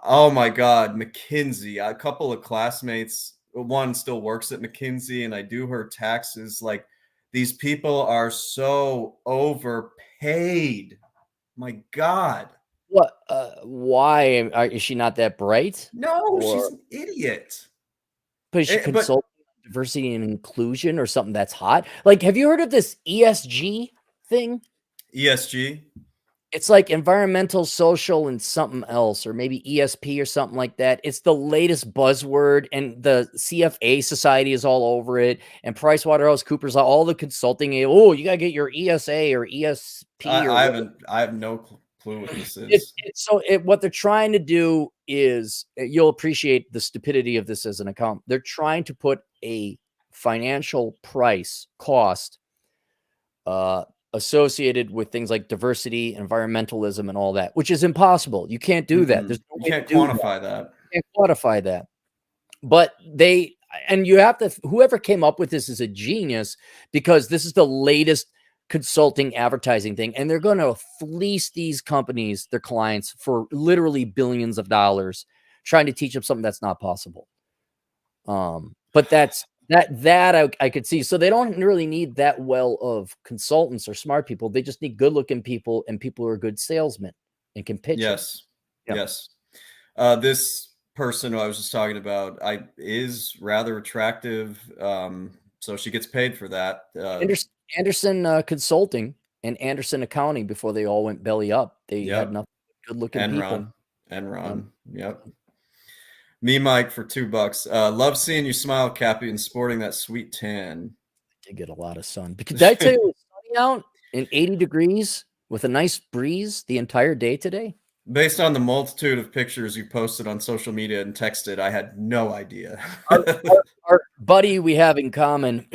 Oh my God, McKinsey. A couple of classmates, one still works at McKinsey, and I do her taxes. Like, these people are so overpaid. My God. What? Why is she not that bright? No, she's an idiot. But she consulting diversity and inclusion or something that's hot. Like, have you heard of this ESG thing? ESG? It's like environmental, social, and something else, or maybe ESP or something like that. It's the latest buzzword, and the CFA Society is all over it, and PricewaterhouseCoopers, all the consulting. Oh, you gotta get your ESA or ESP. I have no clue what this is. What they're trying to do is, you'll appreciate the stupidity of this as an account. They're trying to put a financial cost associated with things like diversity, environmentalism, and all that, which is impossible. You can't do that. There's no you can't quantify that. You can't quantify that. But you have to, whoever came up with this is a genius, because this is the latest consulting advertising thing, and they're going to fleece these companies, their clients, for literally billions of dollars, trying to teach them something that's not possible. But I could see. So they don't really need that well of consultants or smart people. They just need good-looking people and people who are good salesmen and can pitch. Yes. Yes. This person who I was just talking about is rather attractive. So she gets paid for that. Anderson Consulting and Anderson Accounting, before they all went belly up, they had enough good-looking people. Enron. Yep. Me, Mike, for $2. Love seeing you smile, Cappy, and sporting that sweet tan. I did get a lot of sun. Did I tell you it was sunny out in 80 degrees with a nice breeze the entire day today? Based on the multitude of pictures you posted on social media and texted, I had no idea. our buddy we have in common,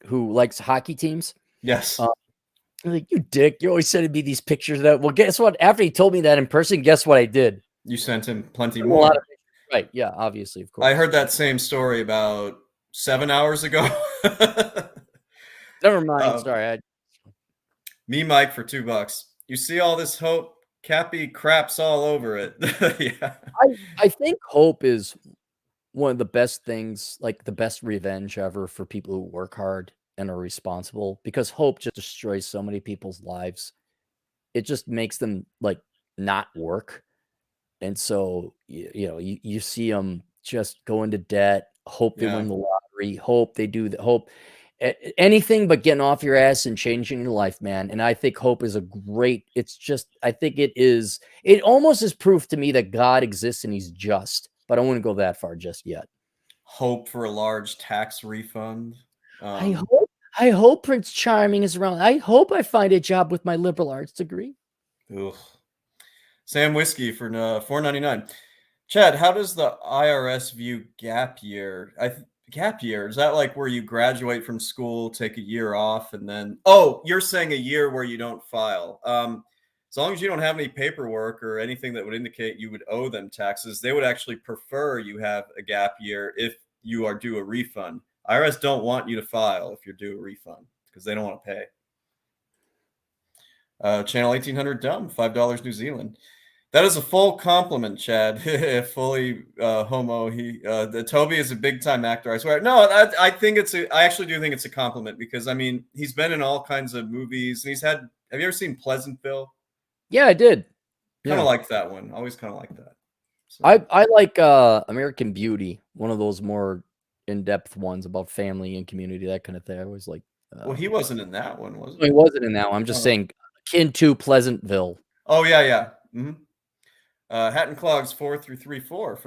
who likes hockey teams. Yes. Like, you dick, you're always sending me these pictures. Well, guess what? After he told me that in person, guess what I did? You sent him plenty more. Right. Yeah, obviously, of course. I heard that same story about 7 hours ago. Never mind. Sorry. Me, Mike, for $2. You see all this hope? Cappy craps all over it. Yeah. I think hope is one of the best things, like the best revenge ever for people who work hard and are responsible, because hope just destroys so many people's lives. It just makes them like not work. And so, you see them just go into debt, hope they win the lottery, hope they do the hope. anything but getting off your ass and changing your life, man. And I think hope is a great, I think it almost is proof to me that God exists and he's just, but I wouldn't go that far just yet. Hope for a large tax refund. I hope Prince Charming is around. I hope I find a job with my liberal arts degree. Ugh. Sam Whiskey for $4.99. Chad, how does the IRS view gap year? Gap year, is that like where you graduate from school, take a year off, and then you're saying a year where you don't file. As long as you don't have any paperwork or anything that would indicate you would owe them taxes, they would actually prefer you have a gap year if you are due a refund. IRS don't want you to file if you're due a refund because they don't want to pay. Channel 1800 Dumb, $5 New Zealand. That is a full compliment, Chad. Fully homo. The Toby is a big time actor. I swear. No, I actually do think it's a compliment because I mean he's been in all kinds of movies and have you ever seen Pleasantville? Yeah, I did. Kind of like that one. Always kind of like that. So. I like American Beauty, one of those more in-depth ones about family and community, that kind of thing. I always like. Well, he wasn't in that one, was he? He wasn't in that one. I'm just saying, akin to Pleasantville. Oh yeah. Mm-hmm. Hat and Clogs 4-34 for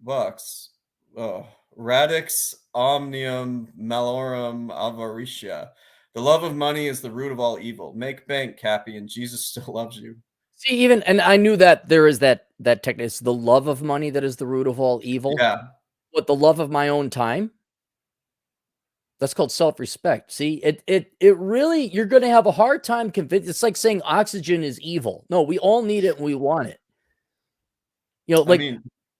$5. Oh, Radix omnium malorum avaritia. The love of money is the root of all evil. Make bank, Cappy, and Jesus still loves you. See, and I knew that there is that technique. It's the love of money that is the root of all evil. Yeah. What, the love of my own time? That's called self-respect. See, it really, you're going to have a hard time convincing. It's like saying oxygen is evil. No, we all need it and we want it. You know, like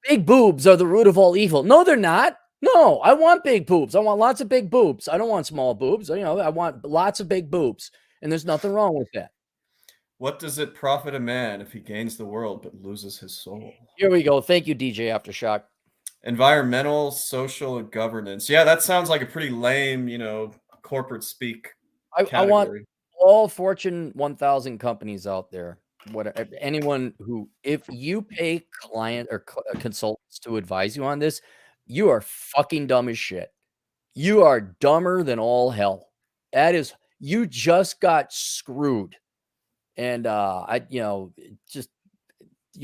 big boobs are the root of all evil. No, they're not. No, I want big boobs. I want lots of big boobs. I don't want small boobs. You know, I want lots of big boobs. And there's nothing wrong with that. What does it profit a man if he gains the world but loses his soul? Here we go. Thank you, DJ Aftershock. Environmental, social, and governance. Yeah, that sounds like a pretty lame, corporate speak. I want all Fortune 1000 companies out there. Anyone who, if you pay client or consultants to advise you on this, you are fucking dumb as shit. You are dumber than all hell. You just got screwed. And you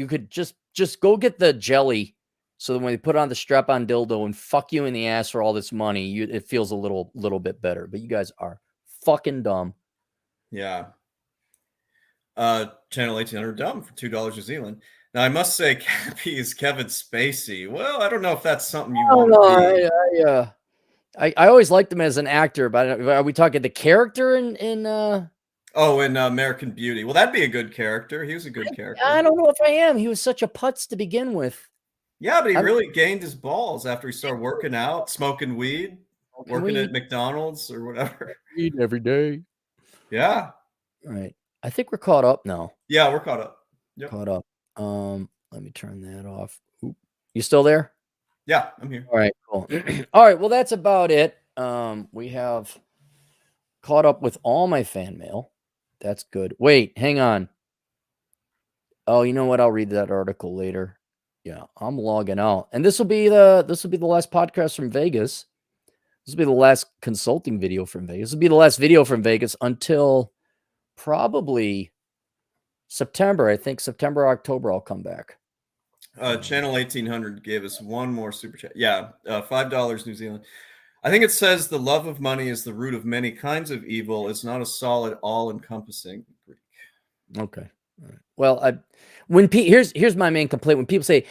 could just go get the jelly so that when they put on the strap-on dildo and fuck you in the ass for all this money, it feels a little bit better. But you guys are fucking dumb. Yeah. Channel 1800 Dumb for $2 New Zealand. Now, I must say, Cappy is Kevin Spacey. Well, I don't know if that's something you want to be. I always liked him as an actor, but are we talking the character in in American Beauty? Well, that'd be a good character. He was a good character. I don't know if I am. He was such a putz to begin with. Yeah, but he really gained his balls after he started working out, smoking weed, working at McDonald's or whatever. Eating every day. Yeah. All right. I think we're caught up now. Yeah, we're caught up. Yep. Caught up. Let me turn that off. Oop. You still there? Yeah, I'm here. All right, cool. All right, well, that's about it. We have caught up with all my fan mail. That's good. Wait, hang on. Oh, you know what? I'll read that article later. Yeah, I'm logging out. And this will be the last podcast from Vegas. This will be the last consulting video from Vegas. This will be the last video from Vegas until probably September. I think September, October, I'll come back. Channel 1800 gave us one more super chat. Yeah, $5 New Zealand. I think it says the love of money is the root of many kinds of evil. It's not a solid, all-encompassing Greek. Okay. All right. Well, here's my main complaint. When people say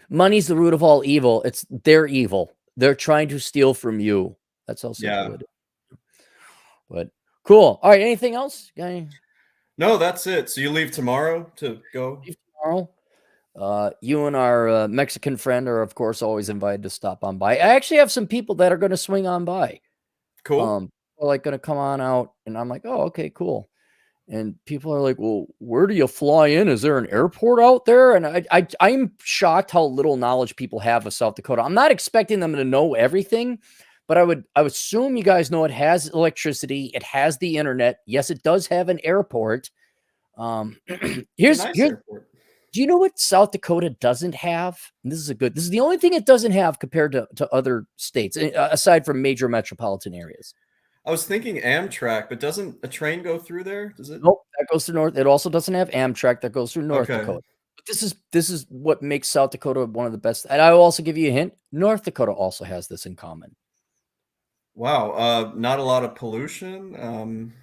money's the root of all evil, they're evil. They're trying to steal from you. That's how simple it is. But cool. All right. Anything else, guy? No, that's it. So you leave tomorrow to go? Leave tomorrow. You and our Mexican friend are, of course, always invited to stop on by. I actually have some people that are going to swing on by. Cool. They're like going to come on out, and I'm like, oh, okay, cool. And people are like, well, where do you fly in? Is there an airport out there? And I'm shocked how little knowledge people have of South Dakota. I'm not expecting them to know everything, but I would assume you guys know it has electricity. It has the internet. Yes, it does have an airport. Here's airport. Do you know what South Dakota doesn't have? And this is the only thing it doesn't have compared to other states, aside from major metropolitan areas. I was thinking Amtrak, but doesn't a train go through there? Does it? Nope, that goes through North. It also doesn't have Amtrak that goes through North Okay. Dakota. But this is what makes South Dakota one of the best. And I will also give you a hint. North Dakota also has this in common. Wow. Not a lot of pollution. Am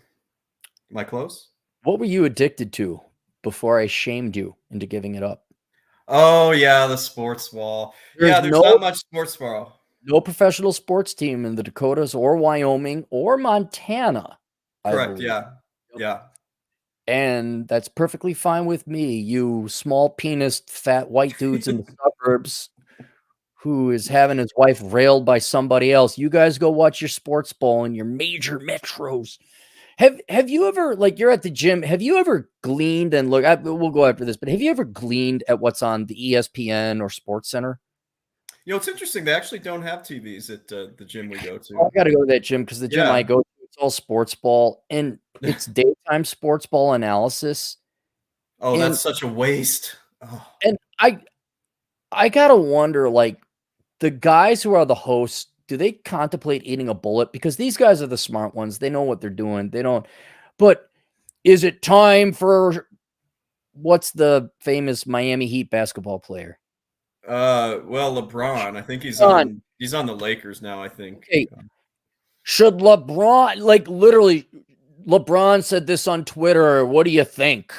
I close? What were you addicted to before I shamed you into giving it up? Oh yeah, the sports ball. There's Yeah, there's not much sports ball. no professional sports team in the Dakotas or Wyoming or Montana, I Correct. believe. Yeah. Yep. Yeah. And that's perfectly fine with me, you small penis fat white dudes in the suburbs who is having his wife railed by somebody else. You guys go watch your sports ball in your major metros. Have you ever, like, you're at the gym, have you ever gleaned and we'll go after this, but have you ever gleaned at what's on the ESPN or Sports Center? You know, it's interesting. They actually don't have TVs at the gym we go Oh, I to. gotta go to that gym because the gym I Yeah. go to, it's all sports ball and it's daytime sports ball analysis. Oh, And that's such a waste. Oh. and I gotta wonder, like, the guys who are the hosts, do they contemplate eating a bullet? Because these guys are the smart ones. They know what they're doing. They don't. But is it time for what's the famous Miami Heat basketball player? Well, LeBron. I think he's LeBron. on the Lakers now, I think. Okay. Should LeBron, like, literally, LeBron said this on Twitter. What do you think?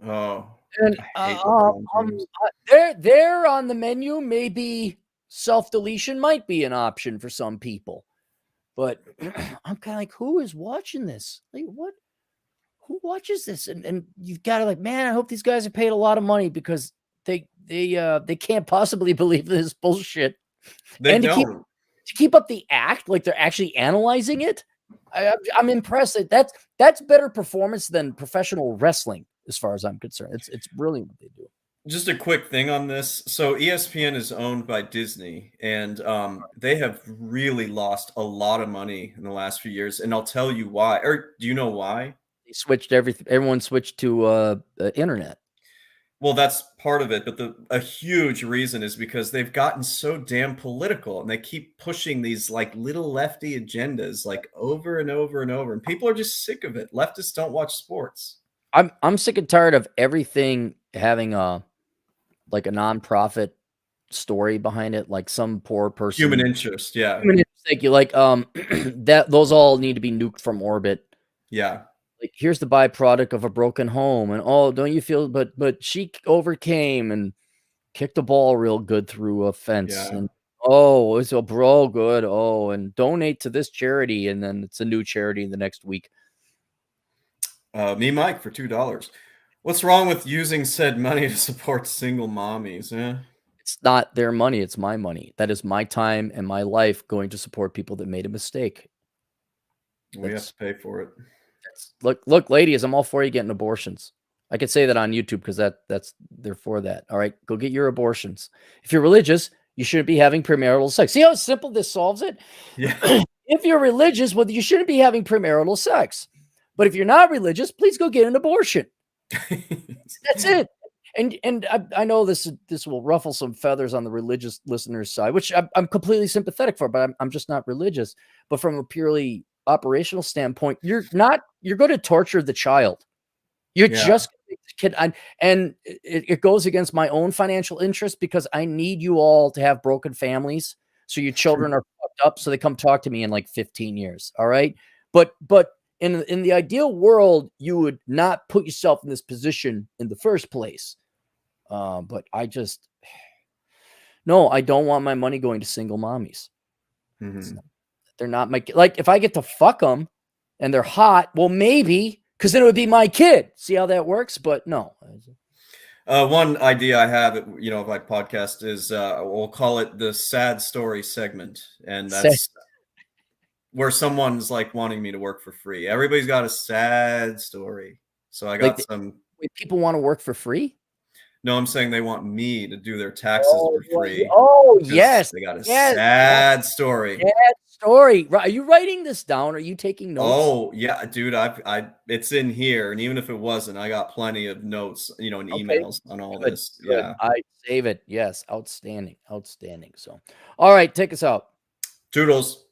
Oh, And I hate LeBron James. they're on the menu. Maybe self-deletion might be an option for some people. But I'm kind of like, who is watching this? Like, what? Who watches this? And you've got to, like, man, I hope these guys are paid a lot of money because they can't possibly believe this bullshit. They And don't. to keep up the act, like they're actually analyzing it. I'm impressed that that's better performance than professional wrestling, as far as I'm concerned. It's brilliant what they do. Just a quick thing on this. So ESPN is owned by Disney, and they have really lost a lot of money in the last few years. And I'll tell you why. Or do you know why? They switched everything. Everyone switched to internet. Well, that's part of it, but a huge reason is because they've gotten so damn political, and they keep pushing these like little lefty agendas like over and over and over, and people are just sick of it. Leftists don't watch sports. I'm sick and tired of everything having a nonprofit story behind it, like some poor person. Human interest, yeah. Human interest, thank you. Like that those all need to be nuked from orbit. Yeah. Like, here's the byproduct of a broken home, and oh, don't you feel? But she overcame and kicked the ball real good through a fence, Yeah. and oh, it's a bro good. Oh, and donate to this charity, and then it's a new charity the next week. Me, Mike, for $2. What's wrong with using said money to support single mommies? It's not their money; it's my money. That is my time and my life going to support people that made a mistake. We have to pay for it. Look, ladies, I'm all for you getting abortions. I could say that on YouTube because that's they're for that. All right, go get your abortions. If you're religious, you shouldn't be having premarital sex. See how simple this solves it? Yeah. If you're religious, well, you shouldn't be having premarital sex. But if you're not religious, please go get an abortion. That's it. And I know this will ruffle some feathers on the religious listeners' side, which I'm completely sympathetic for, but I'm just not religious. But from a purely operational standpoint, you're going to torture the child. You're just the kid, and it goes against my own financial interest because I need you all to have broken families, so your children are fucked up, so they come talk to me in like 15 years. All right, but in the ideal world, you would not put yourself in this position in the first place. But I don't want my money going to single mommies. Mm-hmm. They're not my, like, if I get to fuck them and they're hot, well, maybe, because then it would be my kid. See how that works? But no. One idea I have, of my podcast is we'll call it the sad story segment, and that's where someone's like wanting me to work for free. Everybody's got a sad story, so I got some. Wait, people want to work for free? No, I'm saying they want me to do their taxes for free. Oh, yes. They got a sad story. Sad story. Are you writing this down? Are you taking notes? Oh, yeah, dude. It's in here. And even if it wasn't, I got plenty of notes, and emails on all this. Good. Yeah. I save it. Yes. Outstanding. So, all right. Take us out. Toodles.